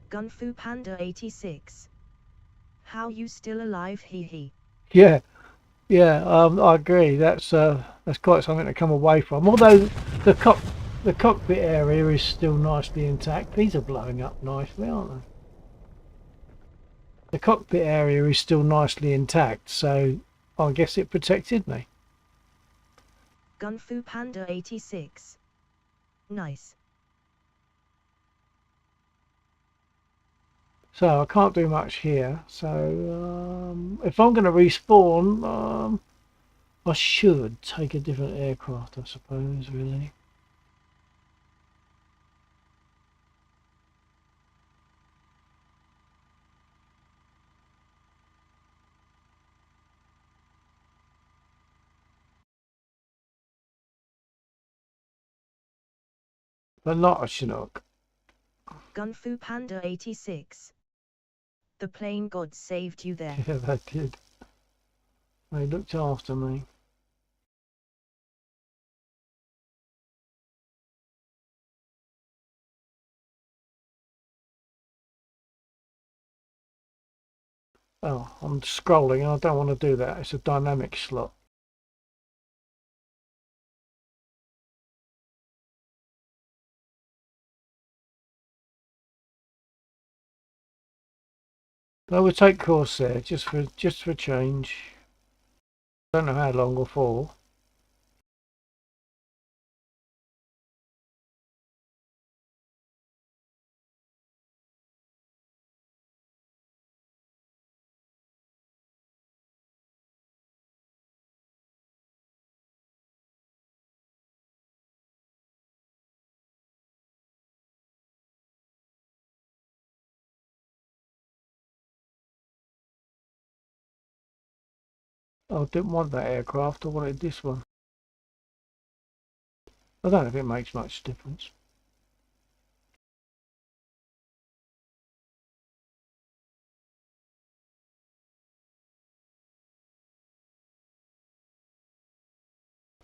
Gun Fu Panda 86. How you still alive, hee hee. Yeah, yeah, I agree. That's quite something to come away from. Although the cock the cockpit area is still nicely intact. These are blowing up nicely, aren't they? The cockpit area is still nicely intact, so I guess it protected me. Gun Fu Panda 86. Nice. So I can't do much here. So if I'm going to respawn, I should take a different aircraft, I suppose, really. But not a Chinook. Gun Fu Panda 86. The plane god saved you there. Yeah, they did. They looked after me. Oh, I'm scrolling. I don't want to do that. It's a dynamic slot. I will take course there just for a change. Don't know how long or for. I didn't want that aircraft, I wanted this one. I don't know if it makes much difference.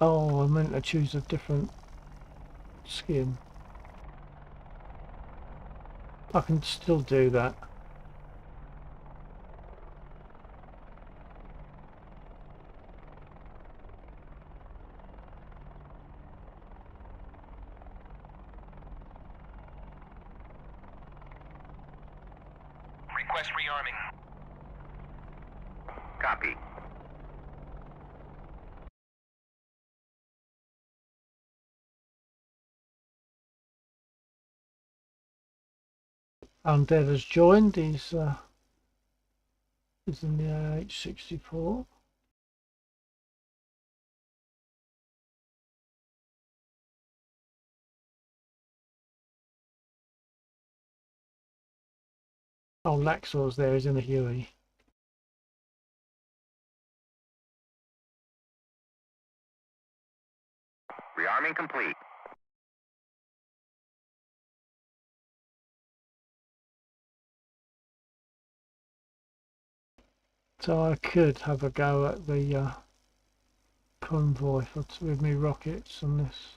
Oh, I meant to choose a different skin. I can still do that. Request rearming. Copy. Undead has joined. He's in the H-64. Oh, Laxor's there. He's in the Huey. Rearming complete. So I could have a go at the convoy with me rockets on this.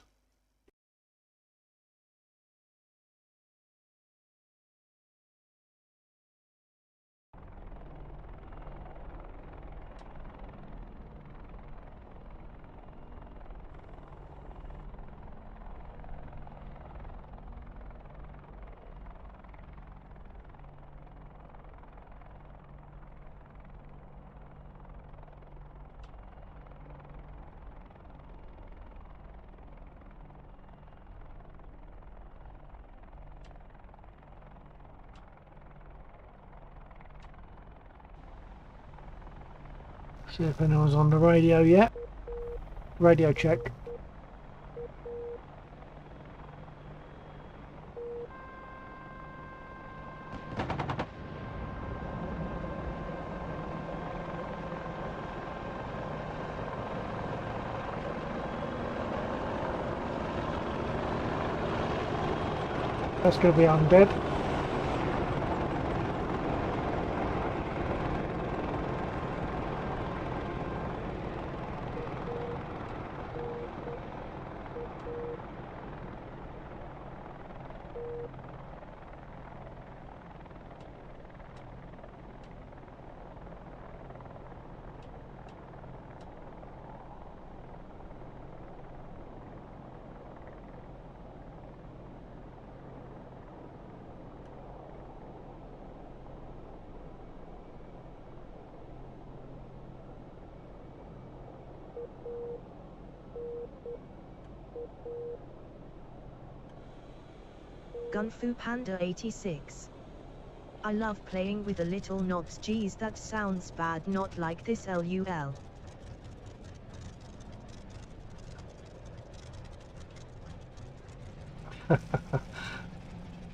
See if anyone's on the radio yet. Radio check. That's going to be undead. Gun Fu Panda 86. I love playing with the little knobs. Geez, that sounds bad, not like this LUL.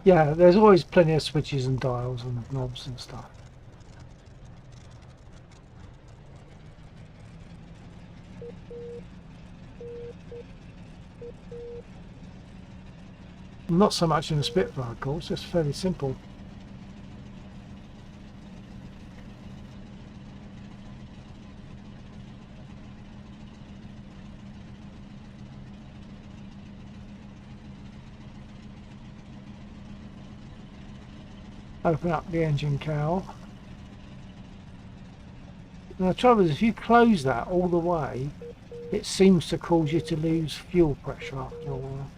Yeah, there's always plenty of switches and dials and knobs and stuff. Not so much in the Spitfire, of course, it's fairly simple. Open up the engine cowl. Now the trouble is, if you close that all the way, it seems to cause you to lose fuel pressure after a while.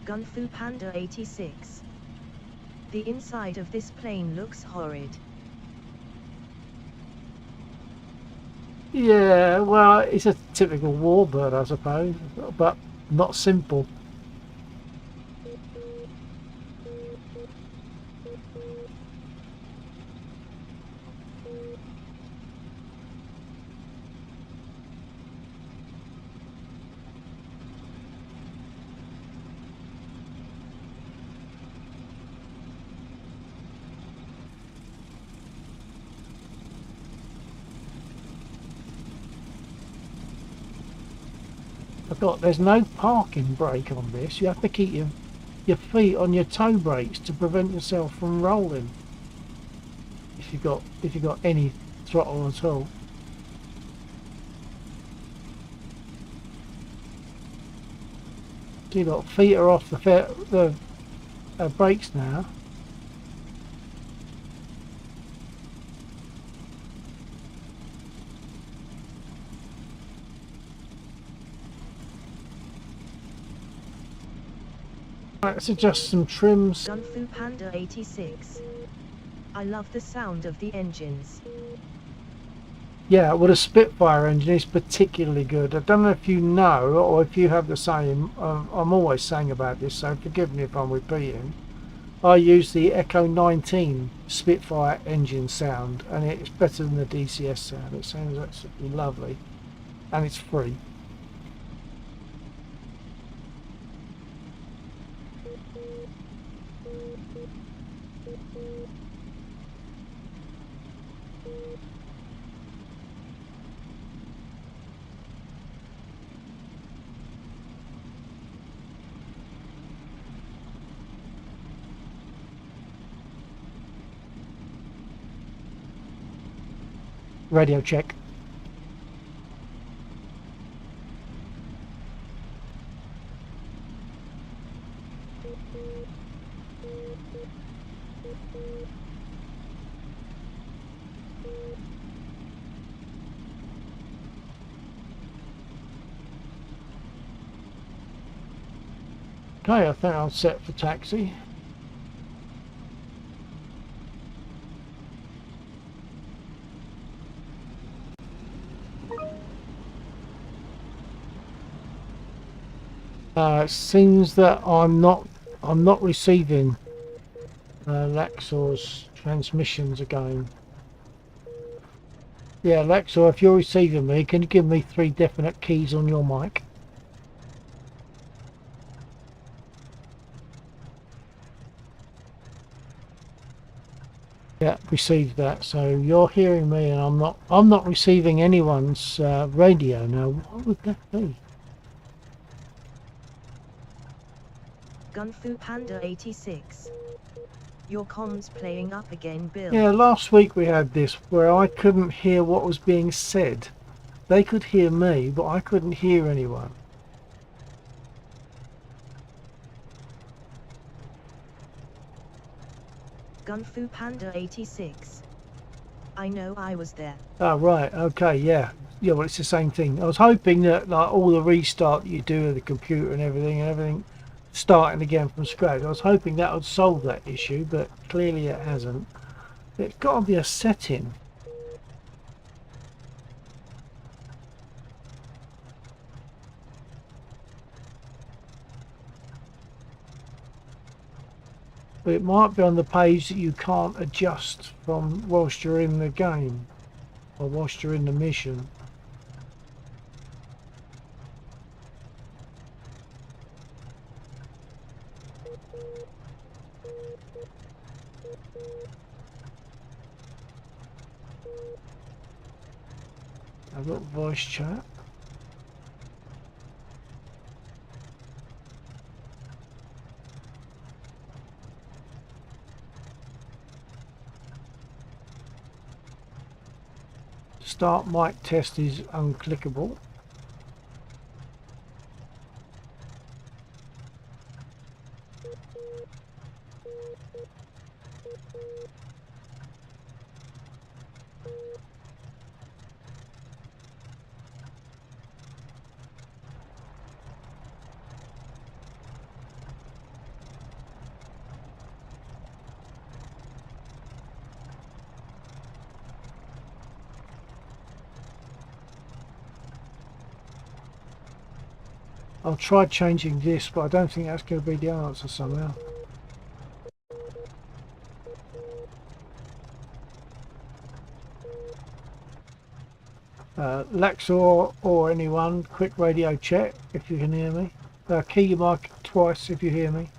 Gun Fu Panda 86. The inside of this plane looks horrid. Yeah, well, it's a typical warbird, I suppose, but not simple. There's no parking brake on this. You have to keep your feet on your toe brakes to prevent yourself from rolling. If you got any throttle at all. So you got feet are off the brakes now. Let's adjust some trims. Gun Fu Panda 86. I love the sound of the engines. Yeah, well, the Spitfire engine is particularly good. I don't know if you know or if you have the same. I'm always saying about this, so forgive me if I'm repeating. I use the Echo 19 Spitfire engine sound, and it's better than the DCS sound. It sounds absolutely lovely, and it's free. Radio check. Okay, I think I'm set for taxi. It seems that I'm not receiving Laxor's transmissions again. Yeah, Laxor, if you're receiving me, can you give me 3 definite keys on your mic? Yeah, received that. So you're hearing me, and I'm not receiving anyone's radio now. What would that be? Gun Fu Panda 86. Your comms playing up again, Bill. Yeah, last week we had this where I couldn't hear what was being said. They could hear me, but I couldn't hear anyone. Gun Fu Panda 86. I know I was there. Oh, right, okay, yeah. Yeah, well, it's the same thing. I was hoping that, like, all the restart that you do of the computer and everything starting again from scratch, I was hoping that would solve that issue, but clearly it hasn't. It's got to be a setting. But it might be on the page that you can't adjust from whilst you're in the game or whilst you're in the mission. I've got voice chat. Start mic test is unclickable. I'll try changing this, but I don't think that's going to be the answer somehow. Laxor or anyone, quick radio check if you can hear me. Key your mic twice if you hear me.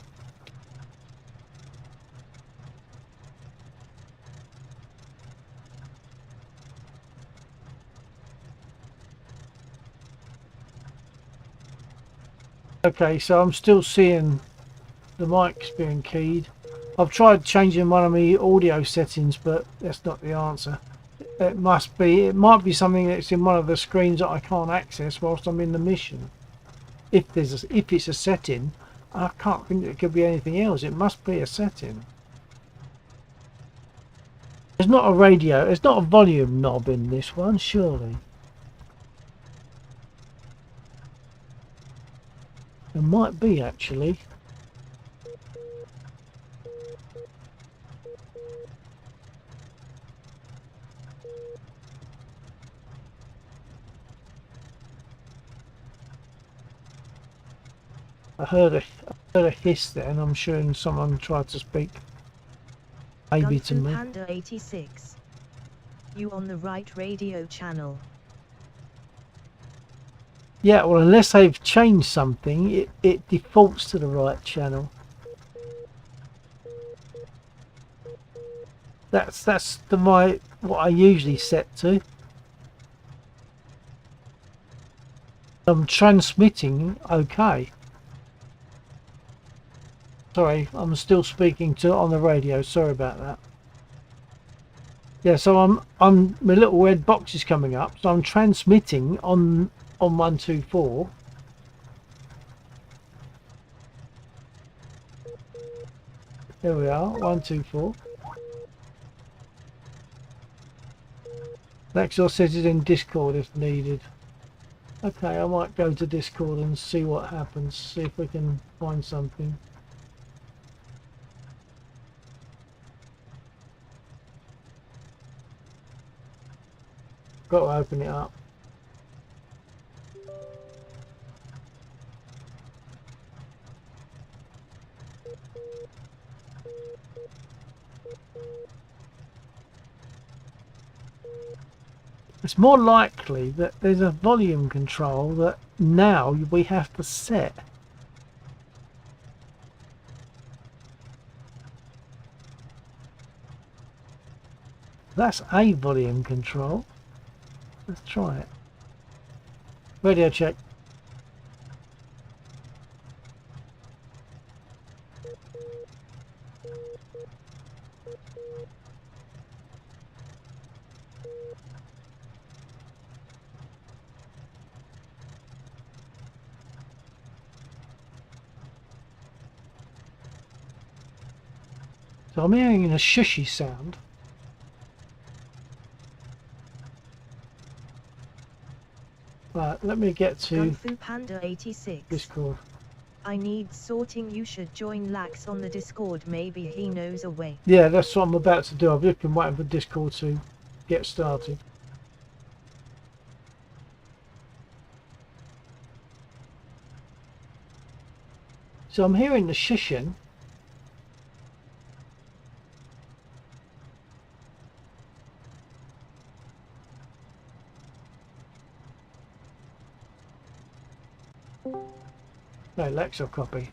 Okay, so I'm still seeing the mic's being keyed. I've tried changing one of my audio settings, but that's not the answer. It might be something that's in one of the screens that I can't access whilst I'm in the mission. If it's a setting, I can't think it could be anything else. It must be a setting. There's not a radio, there's not a volume knob in this one, surely. There might be actually. I heard a hiss there, and I'm sure someone tried to speak. Maybe to me. Panda 86. You on the right radio channel. Yeah, well, unless they've changed something, it defaults to the right channel. That's what I usually set to. I'm transmitting okay. Sorry, I'm still speaking on the radio. Sorry about that. Yeah, so my little red box is coming up, so I'm transmitting on 124. There we are, 124. Lexor says it's in Discord if needed. Okay, I might go to Discord and see what happens, see if we can find something. Got to open it up. It's more likely that there's a volume control that now we have to set. That's a volume control. Let's try it. Radio check. So I'm hearing a shushy sound. Right, let me get to Kung Fu Panda 86. Discord. I need sorting. You should join Lax on the Discord. Maybe he knows a way. Yeah, that's what I'm about to do. I've just been waiting for Discord to get started. So I'm hearing the shushing. No, Lexor copy.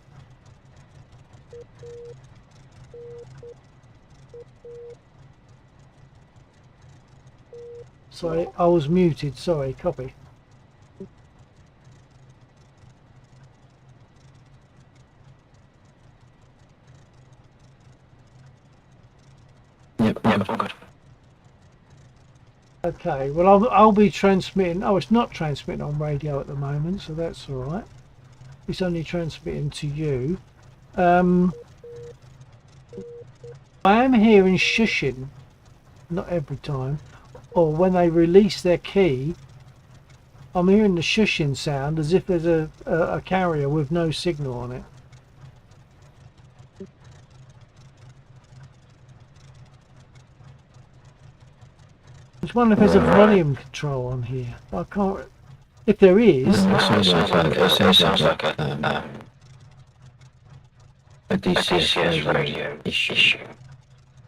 Sorry, I was muted. Sorry, copy. Yep, all good. Okay, well I'll be transmitting. Oh, it's not transmitting on radio at the moment, so that's all right. It's only transmitting to you. I am hearing shushing, not every time, or when they release their key, I'm hearing the shushing sound as if there's a carrier with no signal on it. I was wondering if there's a volume control on here. I can't. If there is, It sounds like a DCS radio issue.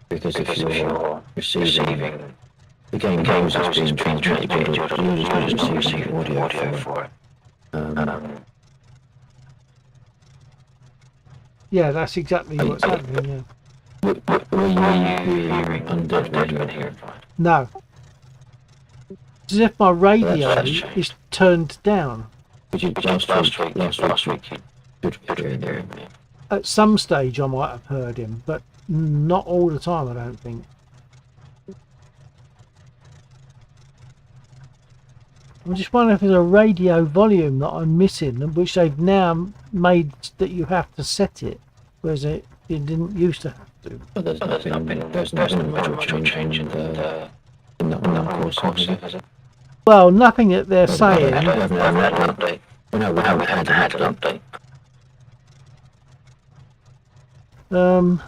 Because if you're receiving the game knows it's being transmitted, you're just not receiving audio for it. yeah, that's exactly what's happening. Yeah. Were you hearing undead radio here? No. It's as if my radio is turned down. Which is last week you could hear there. At some stage I might have heard him, but not all the time, I don't think. I'm just wondering if there's a radio volume that I'm missing, which they've now made that you have to set it, whereas it didn't used to have to. But there's not been much change in the course, has it? Well, nothing that they're saying. We haven't had an update. No, we haven't had an update. And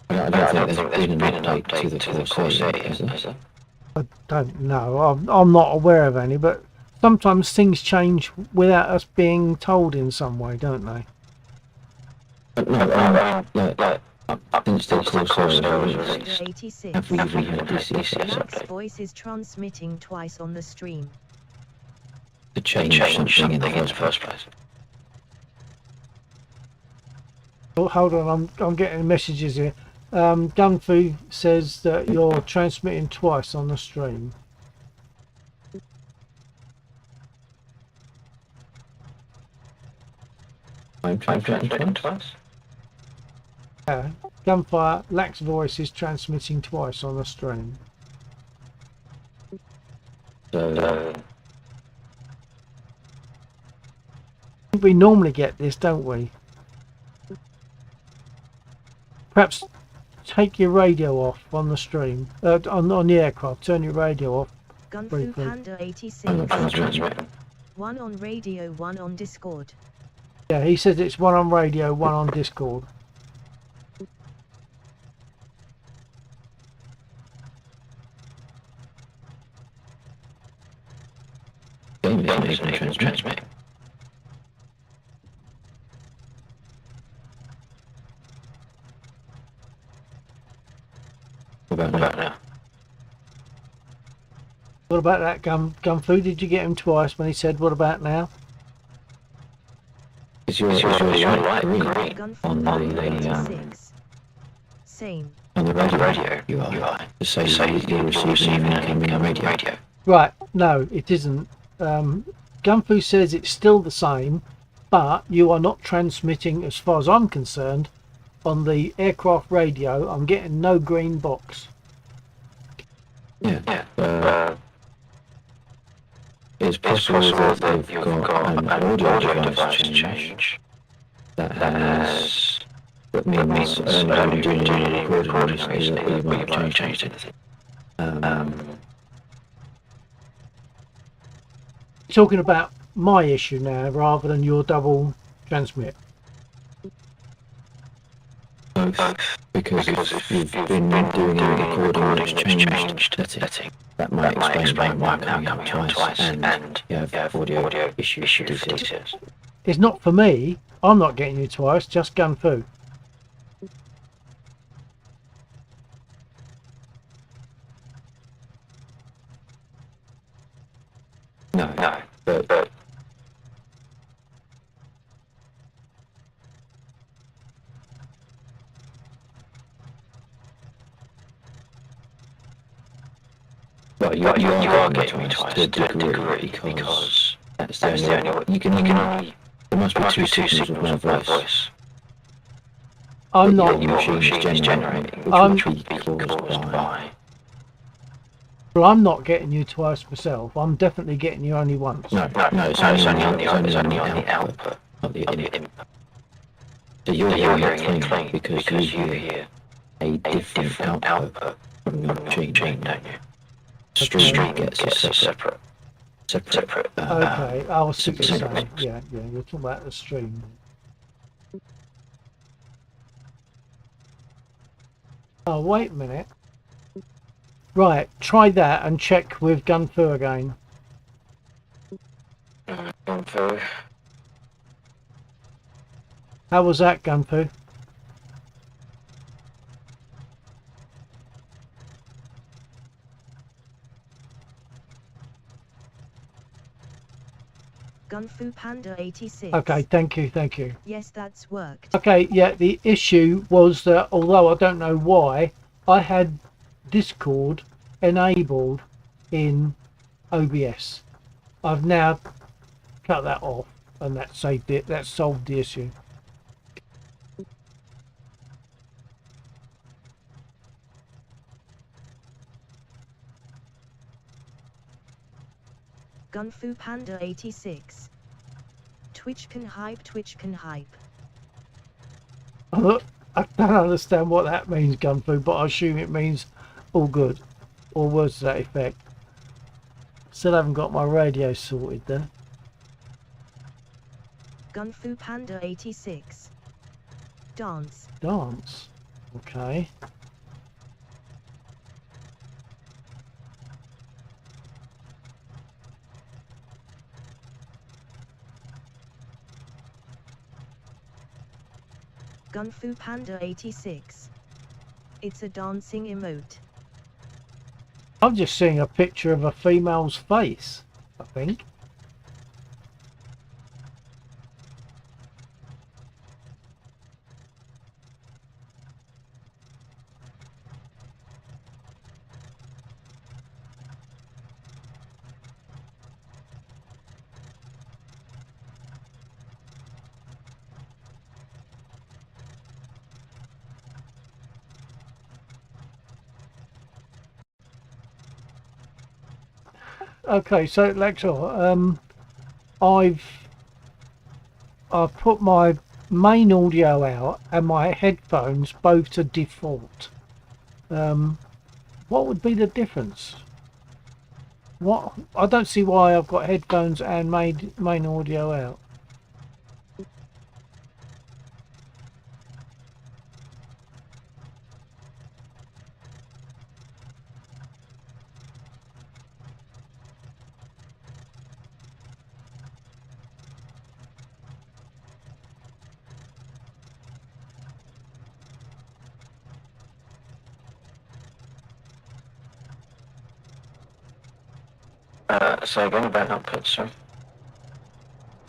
I don't think there's been an update to the course, has there? I don't know. I'm not aware of any, but sometimes things change without us being told in some way, don't they? But no, since the course was released, 86. have we even had a DCS Mac's update voice is transmitting twice on the stream. to change something in the first place? Oh, hold on, I'm getting messages here. Gunfu says that you're transmitting twice on the stream. I'm transmitting twice? Yeah, Gunfire, Lax voice is transmitting twice on the stream. So, We normally get this, don't we? Perhaps take your radio off on the stream, on the aircraft. Turn your radio off. Gunfu Briefly. Panda 86. I'm not transmitting. One on radio, one on Discord. Yeah, he says it's one on radio, one on Discord. Game isn't even transmitting. What about now? What about that Gunfu? Did you get him twice when he said, "What about now"? Is your light green Gunfu on Panda the 86. Same. on the radio? You are. To say you're receiving an incoming radio. Right, no, it isn't. Gunfu says it's still the same, but you are not transmitting, as far as I'm concerned, on the aircraft radio. I'm getting no green box. Yeah. It's possible that they've got an audio device change that means only doing the recording is that you might have changed anything. Talking about my issue now rather than your double transmit. Both, because if you've been doing a recording that's changed setting, that might explain why I'm coming up twice and you have audio issues with DCS. It's not for me. I'm not getting you twice, just Gunfu. No, but you are getting me twice to a degree because that's the only way. You can only, there must be two signals of my voice. I'm not. Your machine is generating, which will be caused by. Well, I'm not getting you twice myself. I'm definitely getting you only once. No, it's only on the output, not the input. So you're hearing it clean because you hear a different output from your machine, don't you? Stream gets a separate. Okay, I'll see what you're separate saying. mix. Yeah, you're talking about the stream. Oh, wait a minute. Right, try that and check with gun fu again. Going through. How was that, gun fu? Gun Fu Panda 86. Okay, thank you. Yes, that's worked. Okay, yeah, the issue was that although I don't know why, I had Discord enabled in OBS. I've now cut that off and that saved it. That solved the issue. Gun Fu Panda 86. Twitch can hype. I don't understand what that means, Gunfu, but I assume it means all good, or words to that effect. Still haven't got my radio sorted then. Gun Fu Panda 86. Dance. Dance. Okay. Gun Fu Panda 86. It's a dancing emote. I'm just seeing a picture of a female's face, I think. Okay, so Lexor, I've put my main audio out and my headphones both to default. What would be the difference? What? I don't see why I've got headphones and main audio out. So going about outputs, sorry.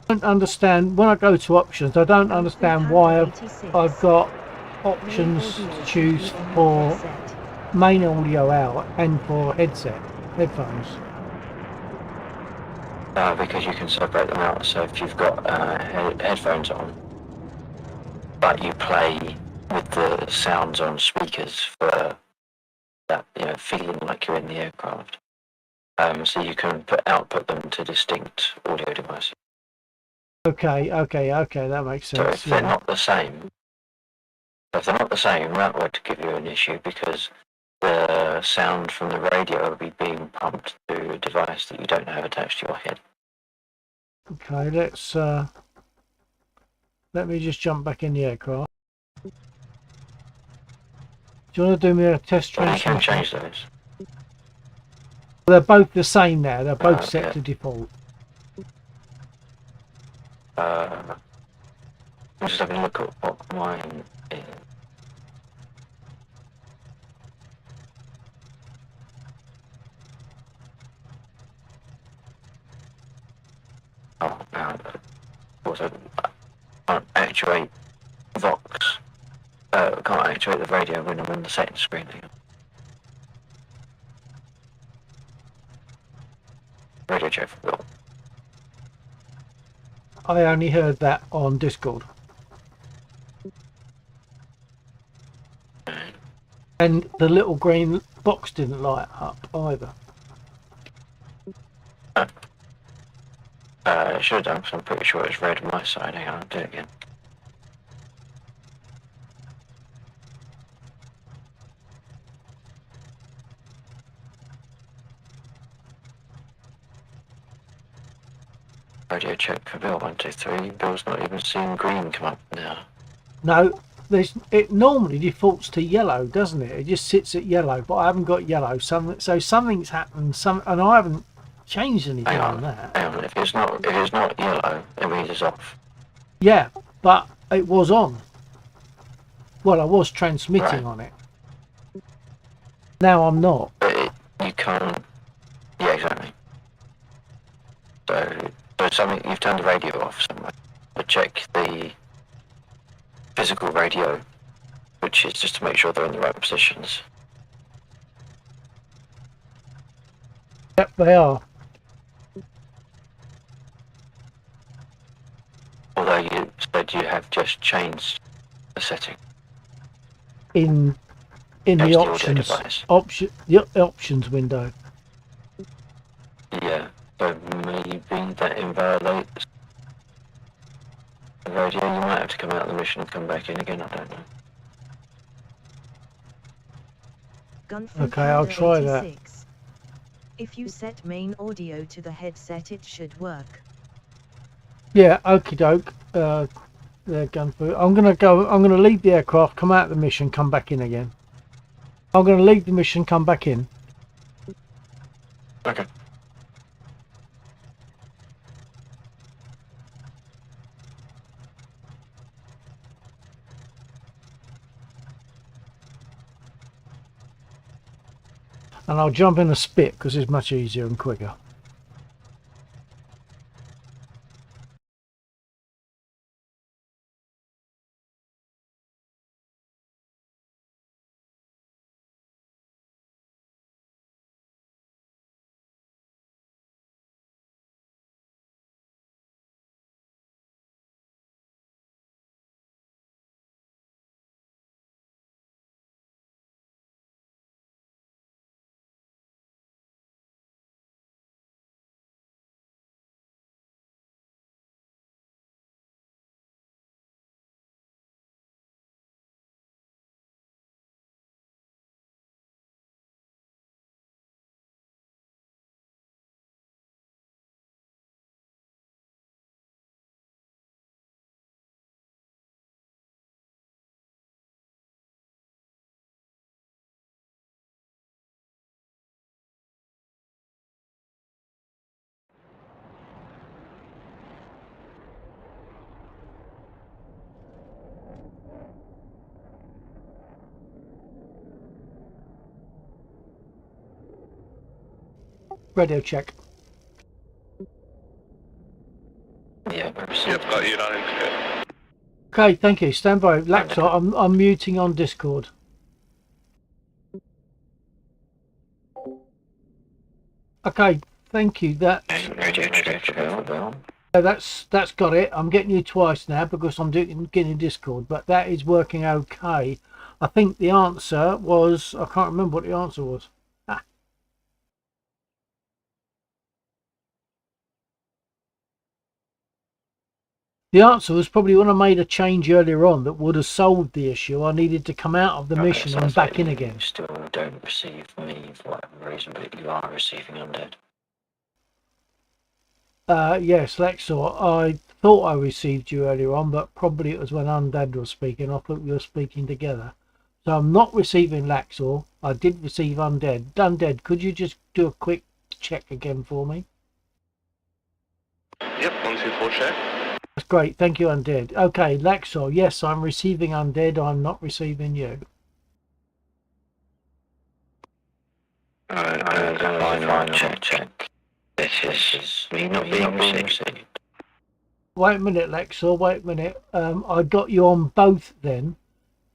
I don't understand when I go to options. I don't understand why I've got options to choose for main audio out and for headphones. Because you can separate them out. So if you've got headphones on, but you play with the sounds on speakers for that, feeling like you're in the aircraft. So you can output them to distinct audio devices. Okay, that makes sense. So if they're not the same, that would give you an issue because the sound from the radio will be being pumped to a device that you don't have attached to your head. Okay, let me just jump back in the aircraft. Do you want to do me a test transmission? You can change those. They're both the same now. They're both set yeah. to default. I'm just having a look at what mine is. Oh, also, I can't actuate Vox. I can't actuate the radio when I'm on the settings screen. Radio check for Bill. I only heard that on Discord. And the little green box didn't light up either. It should have done, because I'm pretty sure it's red on my side. Hang on, I'll do it again. Radio check for Bill 123. Bill's not even seeing green come up now. No, it normally defaults to yellow, doesn't it? It just sits at yellow, but I haven't got yellow. So something's happened. And I haven't changed anything on that. Hang on. If it's not yellow, it means it's off. Yeah, but it was on. Well, I was transmitting Right. on it. Now I'm not. But you can't. Yeah, exactly. So something you've turned the radio off somewhere. But check the physical radio, which is just to make sure they're in the right positions. Yep, they are. Although you said you have just changed the setting. In the Change the audio options device. the options window. Yeah, so maybe that invalidates the radio. You might have to come out of the mission and come back in again. I don't know. Gunfu Okay, I'll Panda try that. 86. If you set main audio to the headset, it should work. Yeah, okie doke. There, Gunfu. I'm gonna leave the aircraft, come out of the mission, come back in again. I'm gonna leave the mission, come back in. Okay. And I'll jump in a spit because it's much easier and quicker. Radio check. Yeah, Yep, got you down. Okay, thank you. Stand by. Laxar, I'm muting on Discord. Okay, thank you. radio check. That's got it. I'm getting you twice now because I'm getting Discord, but that is working okay. I think the answer was, I can't remember what the answer was. The answer was probably when I made a change earlier on that would have solved the issue. I needed to come out of the mission and back in again. You still don't receive me for whatever reason, but you are receiving undead. Yes, Lexor, I thought I received you earlier on, but probably it was when Undead was speaking. I thought we were speaking together. So I'm not receiving Laxor. I did receive Undead. Undead, could you just do a quick check again for me? Yep, 124 check. That's great. Thank you, Undead. Okay, Laxor, yes, I'm receiving Undead. I'm not receiving you. Final check. This is me not being received. Wait a minute, Lexor. Wait a minute. I got you on both then.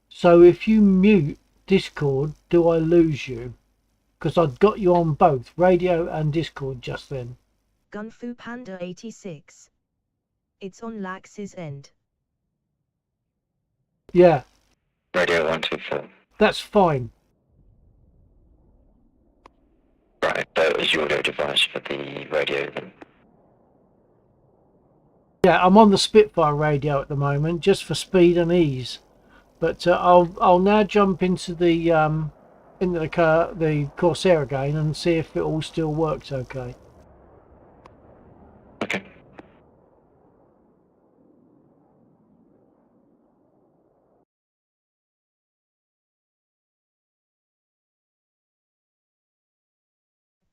So if you mute Discord, do I lose you? Because I've got you on both radio and Discord just then. Gunfu Panda 86. It's on Lax's end. Yeah, Radio 124. that's fine. Right, that was your audio device for the radio then. Yeah, I'm on the Spitfire radio at the moment, just for speed and ease. But I'll now jump into the Corsair again and see if it all still works okay. Okay.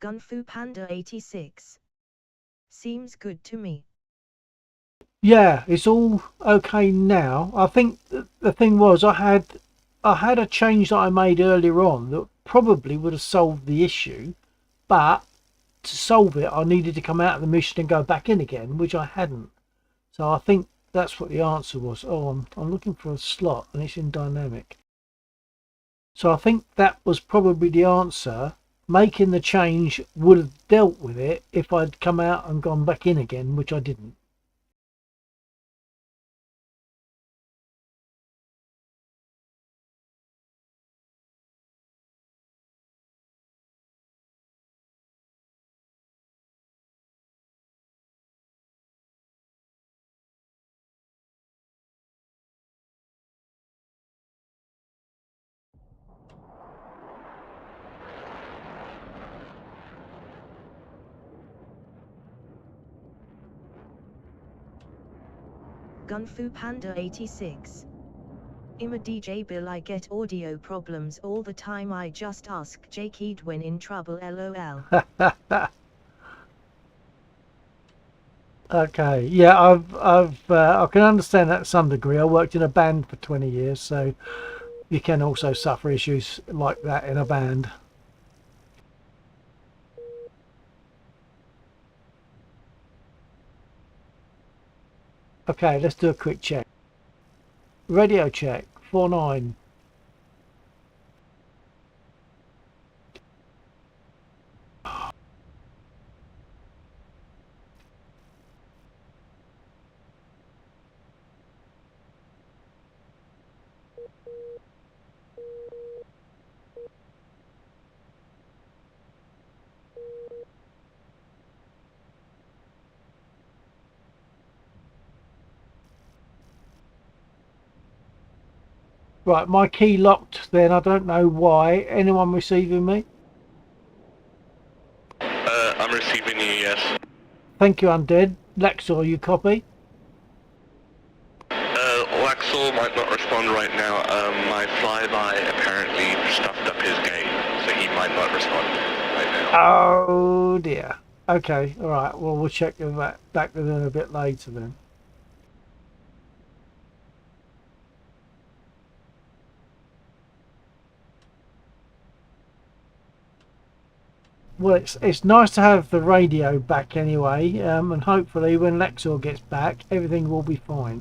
Gunfu Panda 86. Seems good to me. Yeah, it's all okay now. I think the thing was I had a change that I made earlier on that probably would have solved the issue, but to solve it I needed to come out of the mission and go back in again, which I hadn't. So I think that's what the answer was. Oh, I'm looking for a slot and it's in dynamic. So I think that was probably the answer. Making the change would have dealt with it if I'd come out and gone back in again, which I didn't. Gunfu Panda 86. I'm a DJ Bill, I get audio problems all the time, I just ask Jake Eid when in trouble, lol. Okay, yeah, I can understand that to some degree. I worked in a band for 20 years, so you can also suffer issues like that in a band. Okay, let's do a quick check. Radio check, 49. Right, my key locked then, I don't know why. Anyone receiving me? I'm receiving you, yes. Thank you, Undead. Lexor, you copy? Laxall might not respond right now. My flyby apparently stuffed up his gate, so he might not respond right now. Oh dear. Okay, alright, well we'll check that back with them a bit later then. Well, it's nice to have the radio back anyway, and hopefully when Lexor gets back, everything will be fine.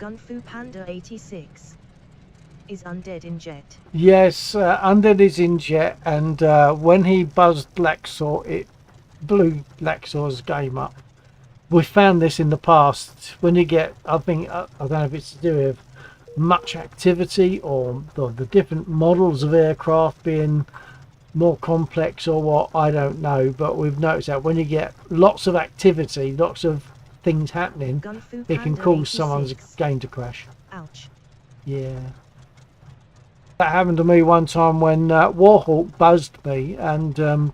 Gun Fu Panda 86. Is undead in jet? Yes, Undead is in jet, and when he buzzed Laxor, it blew Laxor's game up. We found this in the past. When you get, I think, I don't know if it's to do with much activity or the different models of aircraft being more complex or what, I don't know, but we've noticed that when you get lots of activity, lots of things happening, Gun Fu it can Panda cause someone's 86. game to crash. Ouch. Yeah. That happened to me one time when Warhawk buzzed me, and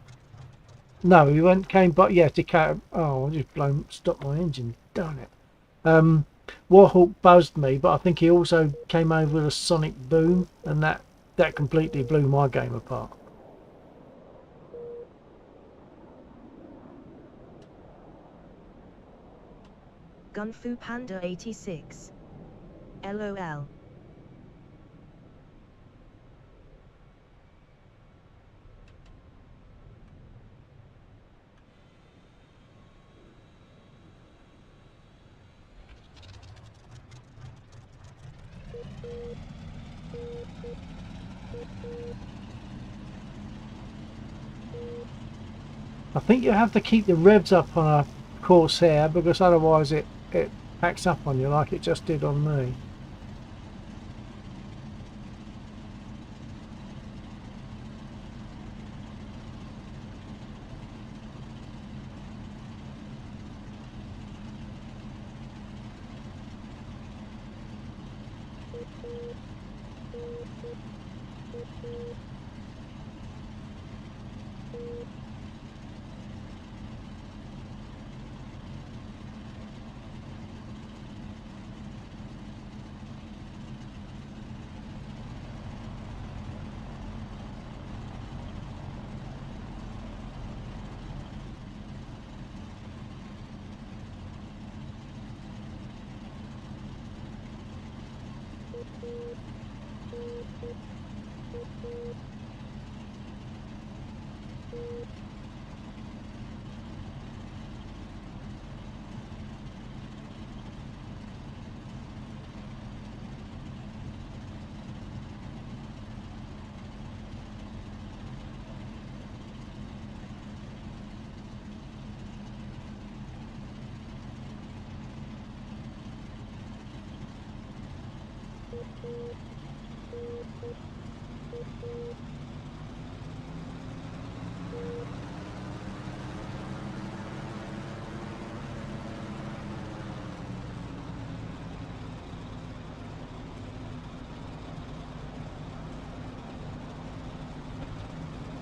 no, he came, but yeah, to cut. Oh, I just stopped my engine. Darn it. Warhawk buzzed me, but I think he also came over with a sonic boom, and that completely blew my game apart. Gun Fu Panda 86. LOL. I think you have to keep the revs up on a Corsair, because otherwise it packs up on you like it just did on me.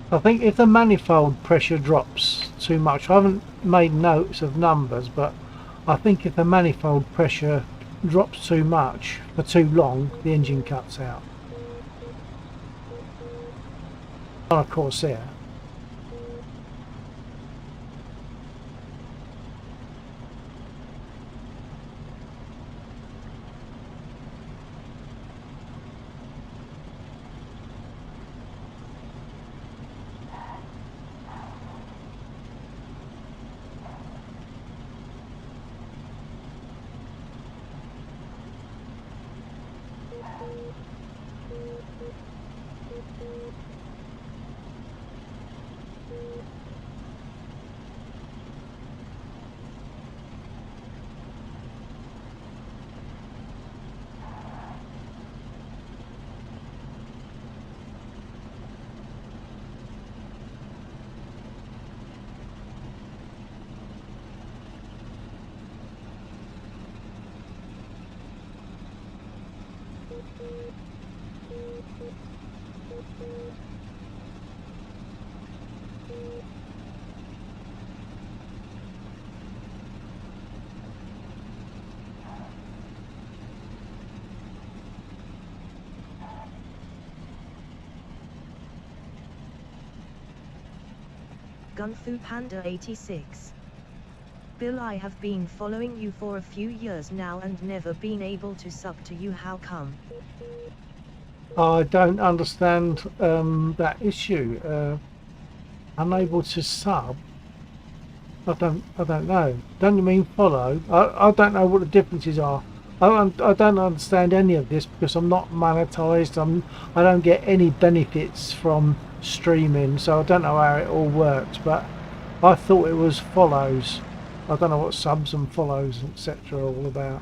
I think if the manifold pressure drops too much, I haven't made notes of numbers, but I think if the manifold pressure drops too much for too long, the engine cuts out. On a Corsair. Gun Fu Panda 86. Bill, I have been following you for a few years now and never been able to sub to you. How come? I don't understand that issue. Unable to sub. I don't know. Don't you mean follow? I don't know what the differences are I don't understand any of this because I'm not monetized. I don't get any benefits from streaming, so I don't know how it all works. But I thought it was follows. I don't know what subs and follows, etc. are all about.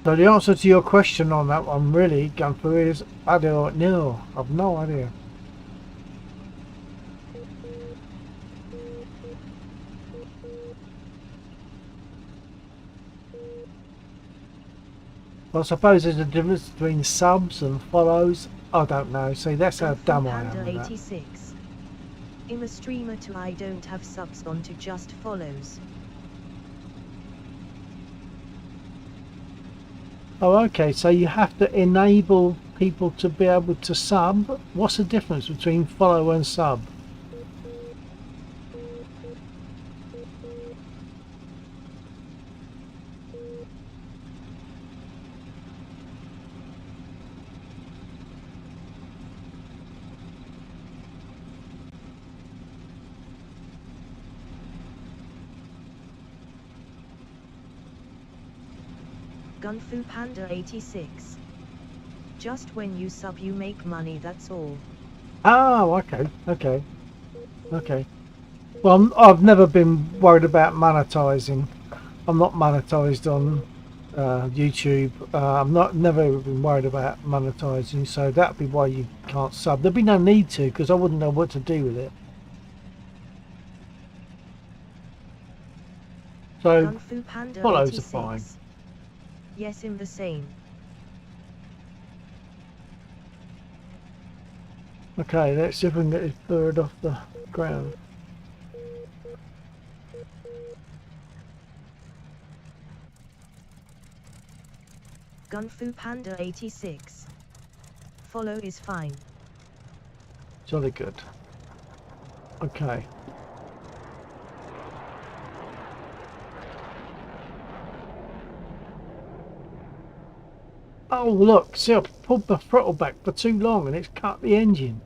So the answer to your question on that one, really, Gunther, is I don't know. I've no idea. Well, I suppose there's a difference between subs and follows. I don't know. See, that's how dumb I am with that. 86. I'm a streamer too. I don't have subs on to just follows. Oh, okay. So you have to enable people to be able to sub. What's the difference between follow and sub? Gunfu Panda 86. Just when you sub you make money, that's all. Oh, okay, okay, okay. Well, I've never been worried about monetizing. I'm not monetized on YouTube. I'm never been worried about monetizing, so that'd be why you can't sub. There'd be no need to, because I wouldn't know what to do with it. So Gunfu Panda follows 86. are fine. Yes, I'm the same. Okay, let's see if we can get this bird off the ground. Gunfu Panda 86. Follow is fine. Jolly good. Okay. Oh look, see, I pulled the throttle back for too long and it's cut the engine.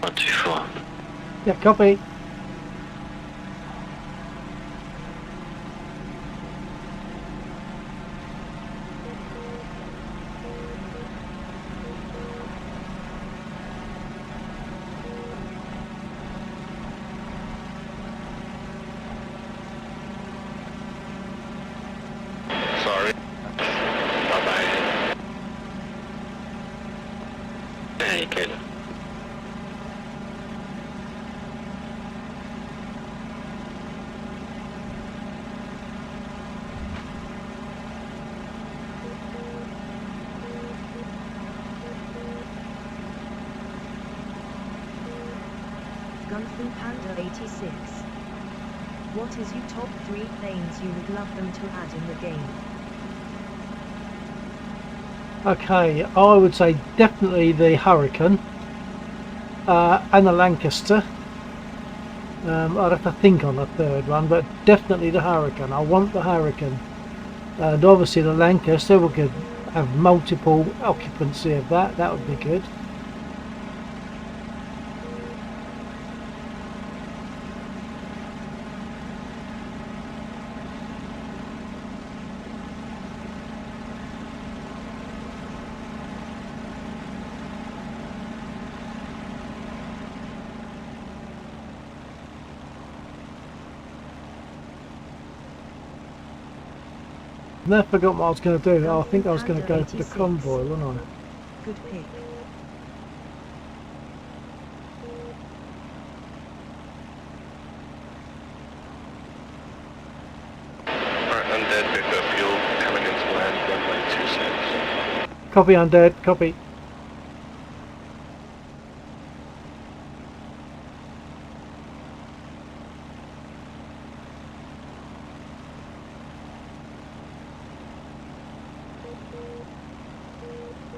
Not too far. Yeah, copy. Sorry. Bye-bye. Yeah, you good. Gunfu Panda 86. What is your top 3 planes you would love them to add in the game? Okay, I would say definitely the Hurricane and the Lancaster. I'd have to think on the third one, but definitely the Hurricane. I want the Hurricane. And obviously the Lancaster, we could have multiple occupancy of that. That would be good. Then I forgot what I was going to do. Oh, I Gunfu think I was going to Panda go for the 86. convoy, wasn't I? Good pick. Alright, undead, we've got fuel coming into land, runway 26. Copy, undead. Copy.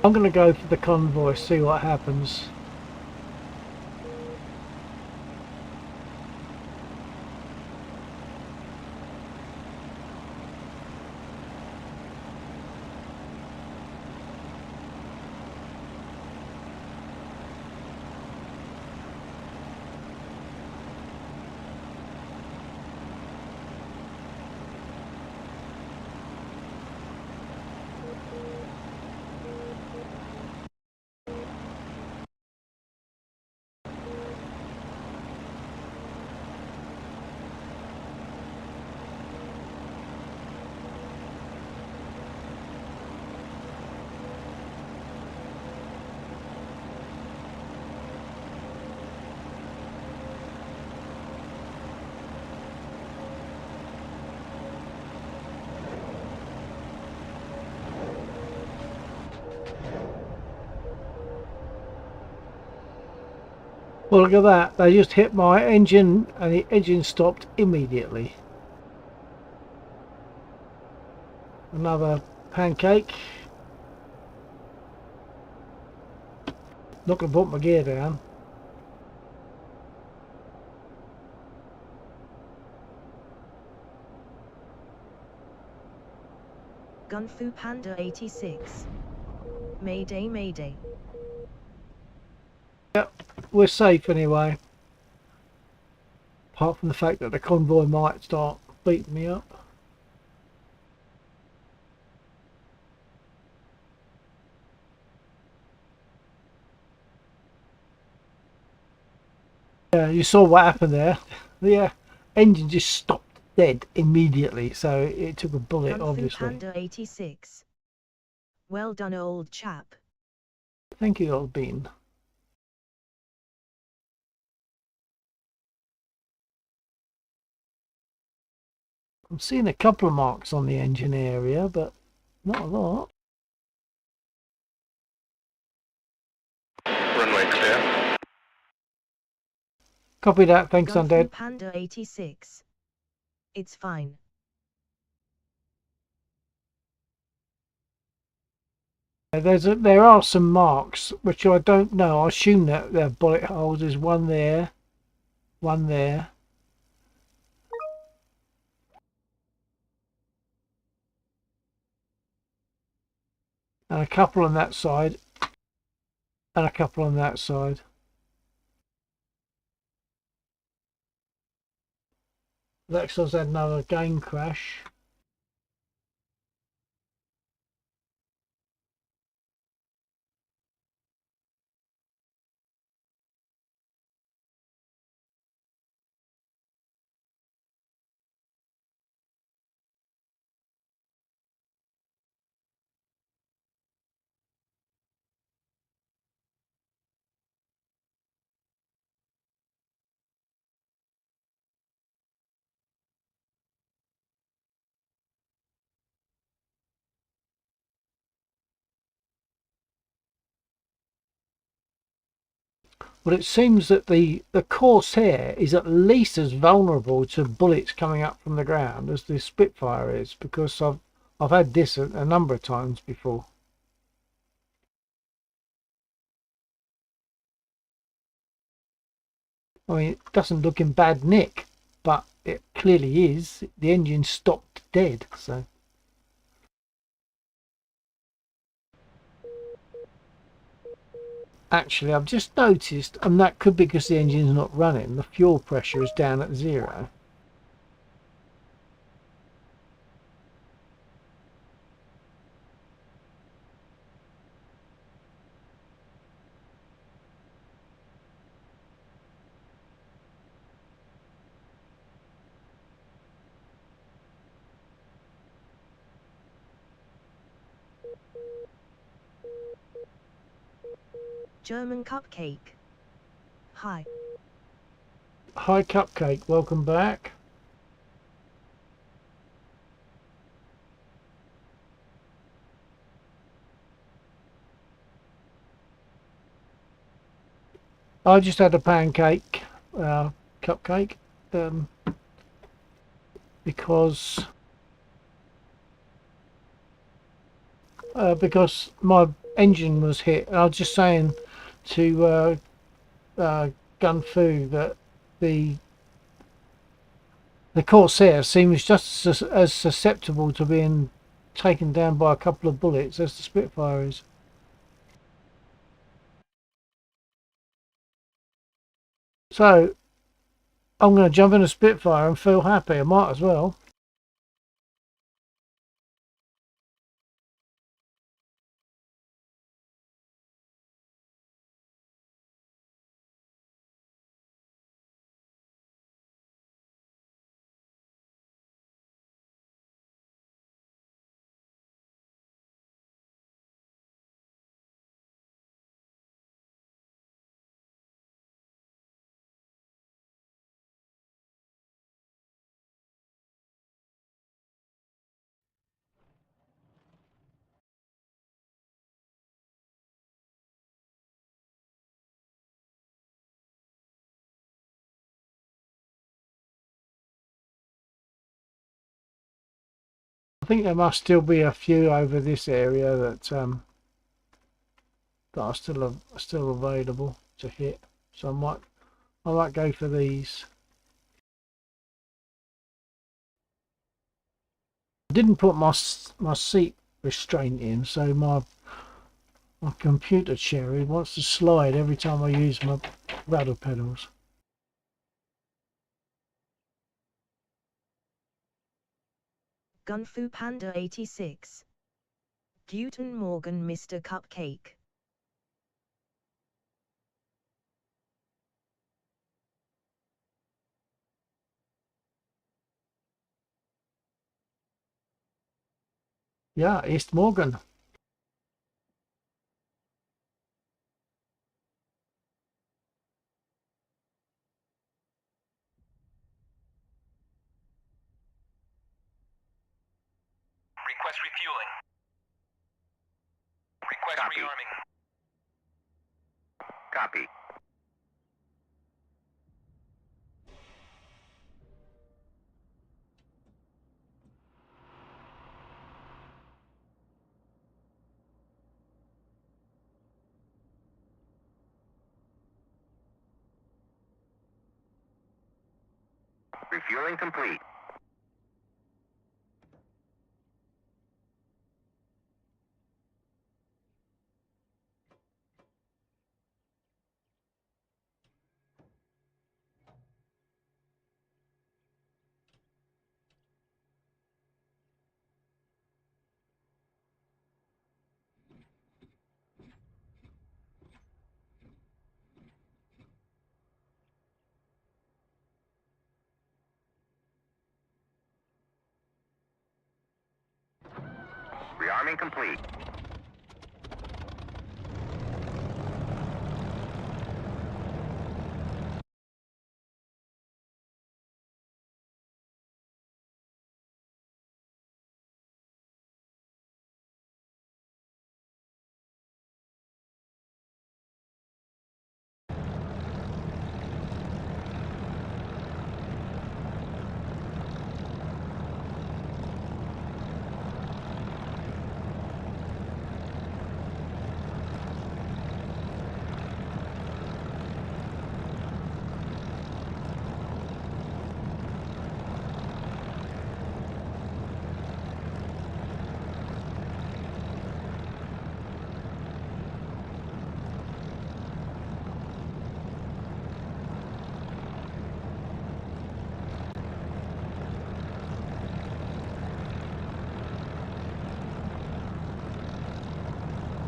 I'm going to go for the convoy, see what happens. Well, look at that. They just hit my engine and the engine stopped immediately. Another pancake. Not going to put my gear down. Gunfu Panda 86. Mayday, mayday. Yep, we're safe anyway. Apart from the fact that the convoy might start beating me up. Yeah, you saw what happened there. The engine just stopped dead immediately, so it took a bullet, Gunfu obviously. Panda 86. Well done, old chap. Thank you, old bean. I'm seeing a couple of marks on the engine area, but not a lot. Runway clear. Copy that, thanks, Gunfu undead. Panda 86. It's fine. There are some marks which I don't know. I assume that they're bullet holes. There's one there, and a couple on that side, and a couple on that side. Lexus had another game crash. But it seems that the Corsair is at least as vulnerable to bullets coming up from the ground as the Spitfire is, because I've had this a number of times before. I mean, it doesn't look in bad nick, but it clearly is. The engine stopped dead, so. Actually, I've just noticed, and that could be because the engine's not running, the fuel pressure is down at 0. German Cupcake. Hi. Hi Cupcake, welcome back. I just had a pancake, Cupcake, because my engine was hit. I was just saying to Gun Fu that the Corsair seems just as susceptible to being taken down by a couple of bullets as the Spitfire is. So I'm going to jump in a Spitfire and feel happy. I might as well. I think there must still be a few over this area that are still available to hit. So I might go for these. I didn't put my seat restraint in, so my computer cherry wants to slide every time I use my rudder pedals. Gunfu Panda 86. Guten Morgen, Mr. Cupcake. Yeah, ist morgen. Request refueling. Request Copy. rearming. Copy. Refueling complete. Rearming complete.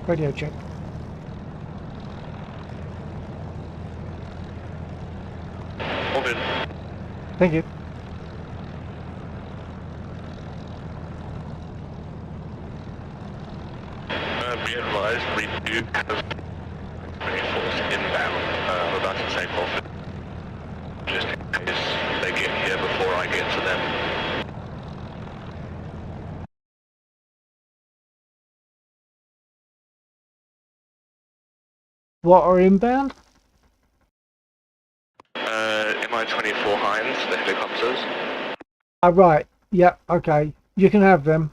Radio check. Hold in. Thank you. Be advised, we do have What are inbound? Mi-24 Heinz, the helicopters. Oh, right. Yeah, okay. You can have them.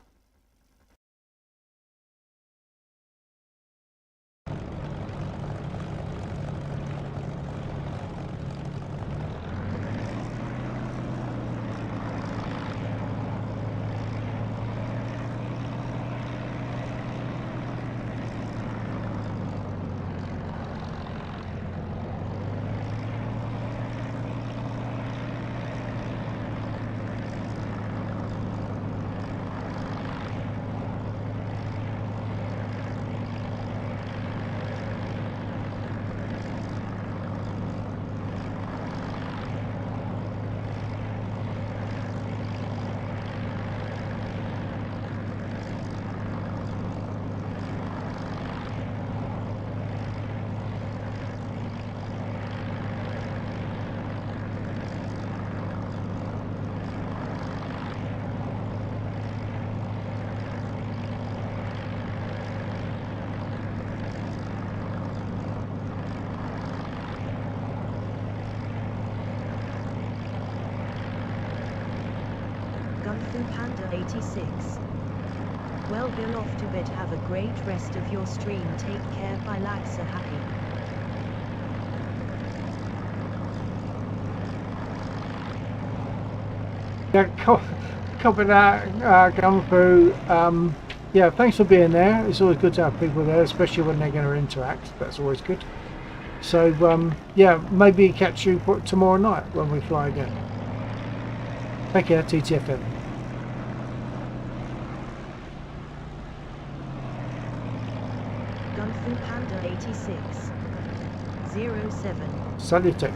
Fu Panda 86. Well, Bill, off to bed. Have a great rest of your stream. Take care. Bye. Laxa happy. Yeah, copy that, Kung Fu. Yeah, thanks for being there. It's always good to have people there, especially when they're going to interact. That's always good. So, yeah, maybe catch you tomorrow night when we fly again. Take care, TTFN. Fu Panda 86. 07. Salute.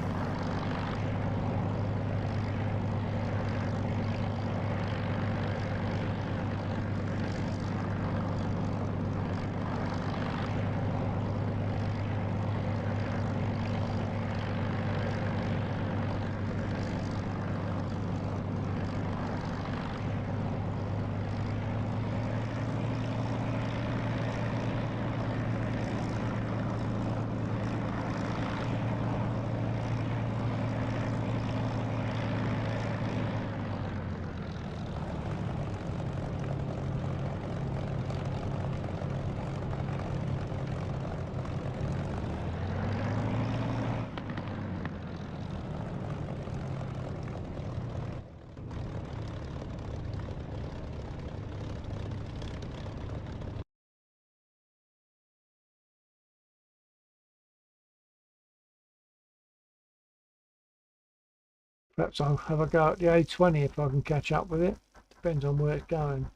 Perhaps I'll have a go at the A20 if I can catch up with it. Depends on where it's going.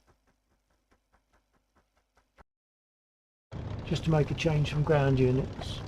Just to make a change from ground units.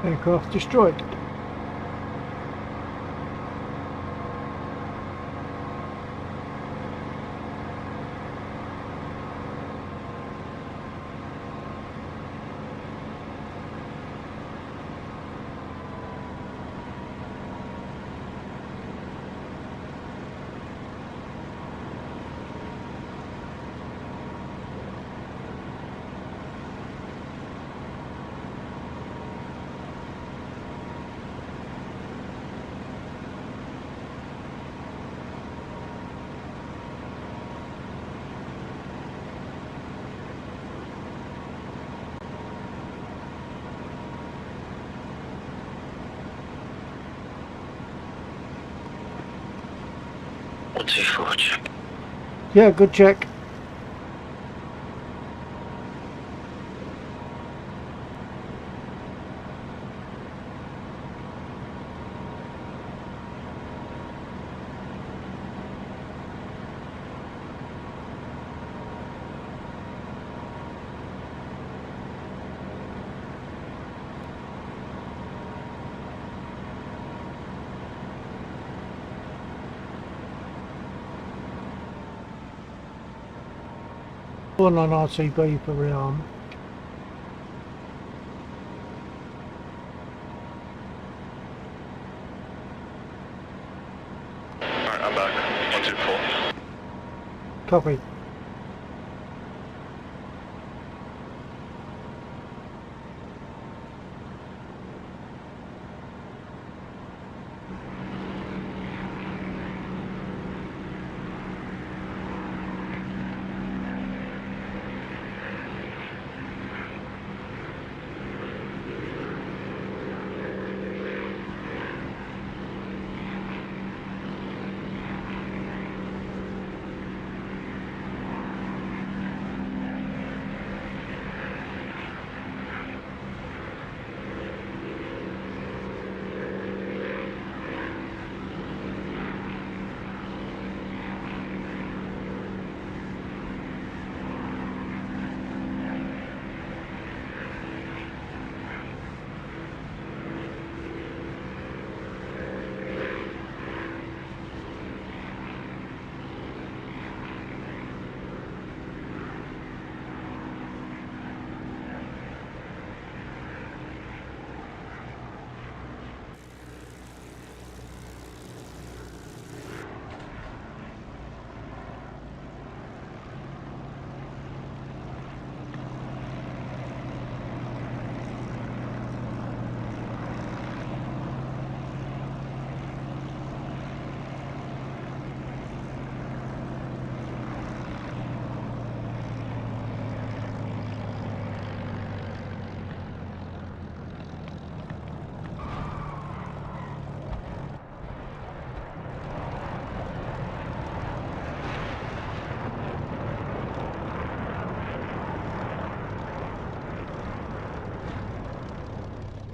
Aircraft destroyed. One, two, four, check. Yeah, good check. One on RTB for rearm. Alright, I'm back. 124. Copy.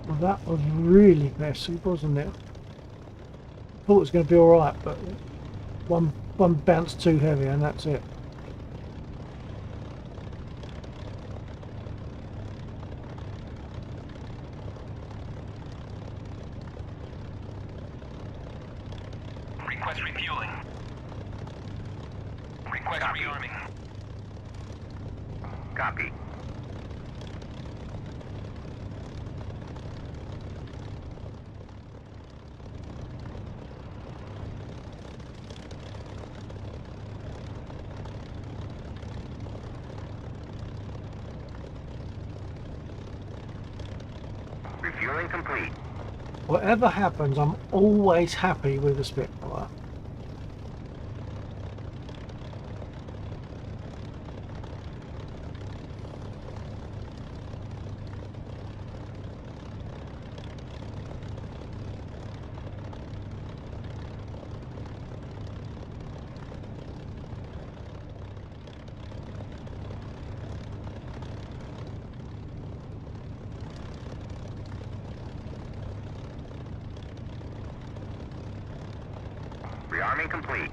Well, that was really messy, wasn't it? Thought it was going to be alright, but one bounce too heavy and that's it. Request refueling. Request rearming. Copy. Refueling complete. Whatever happens, I'm always happy with the Spitfire. Rearming complete.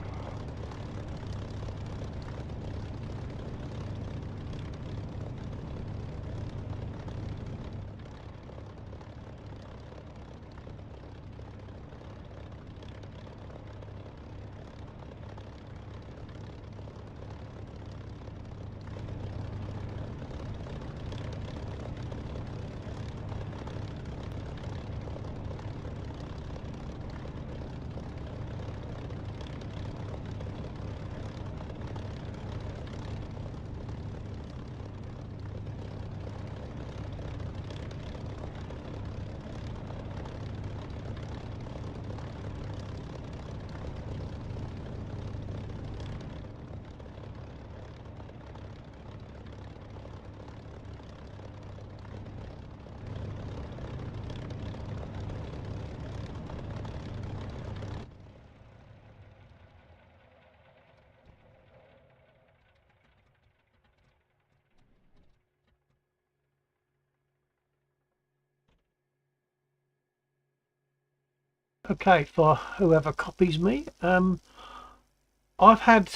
Okay, for whoever copies me, I've had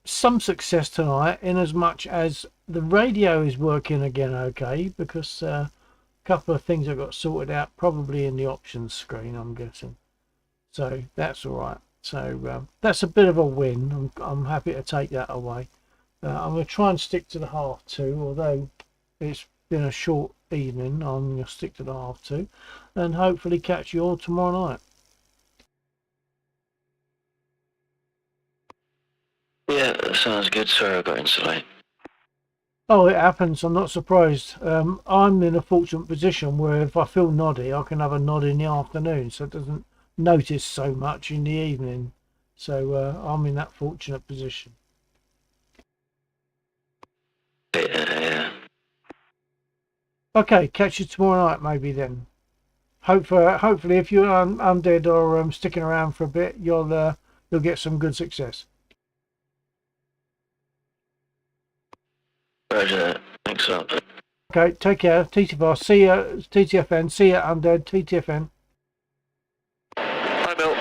some success tonight in as much as the radio is working again okay, because a couple of things I got sorted out probably in the options screen, I'm guessing. So that's all right. So that's a bit of a win. I'm happy to take that away. I'm going to try and stick to the 2:30, although it's been a short evening. I'm going to stick to the 2:30 and hopefully catch you all tomorrow night. Yeah, that sounds good. Sorry I got in so late. Oh, it happens. I'm not surprised. I'm in a fortunate position where if I feel noddy, I can have a nod in the afternoon, so it doesn't notice so much in the evening. So I'm in that fortunate position. Yeah. Okay, catch you tomorrow night maybe then. Hopefully, if you're undead or sticking around for a bit, you'll get some good success. Roger that. Thanks a lot. Okay, take care. TTFR. See ya. TTFN. See ya. Undead. TTFN. Hi, Bill.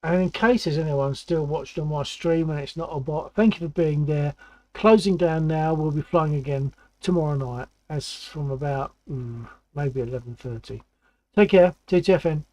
And in case there's anyone still watched on my stream and it's not a bot, thank you for being there. Closing down now. We'll be flying again tomorrow night, as from about maybe 11:30. Take care. TTFN.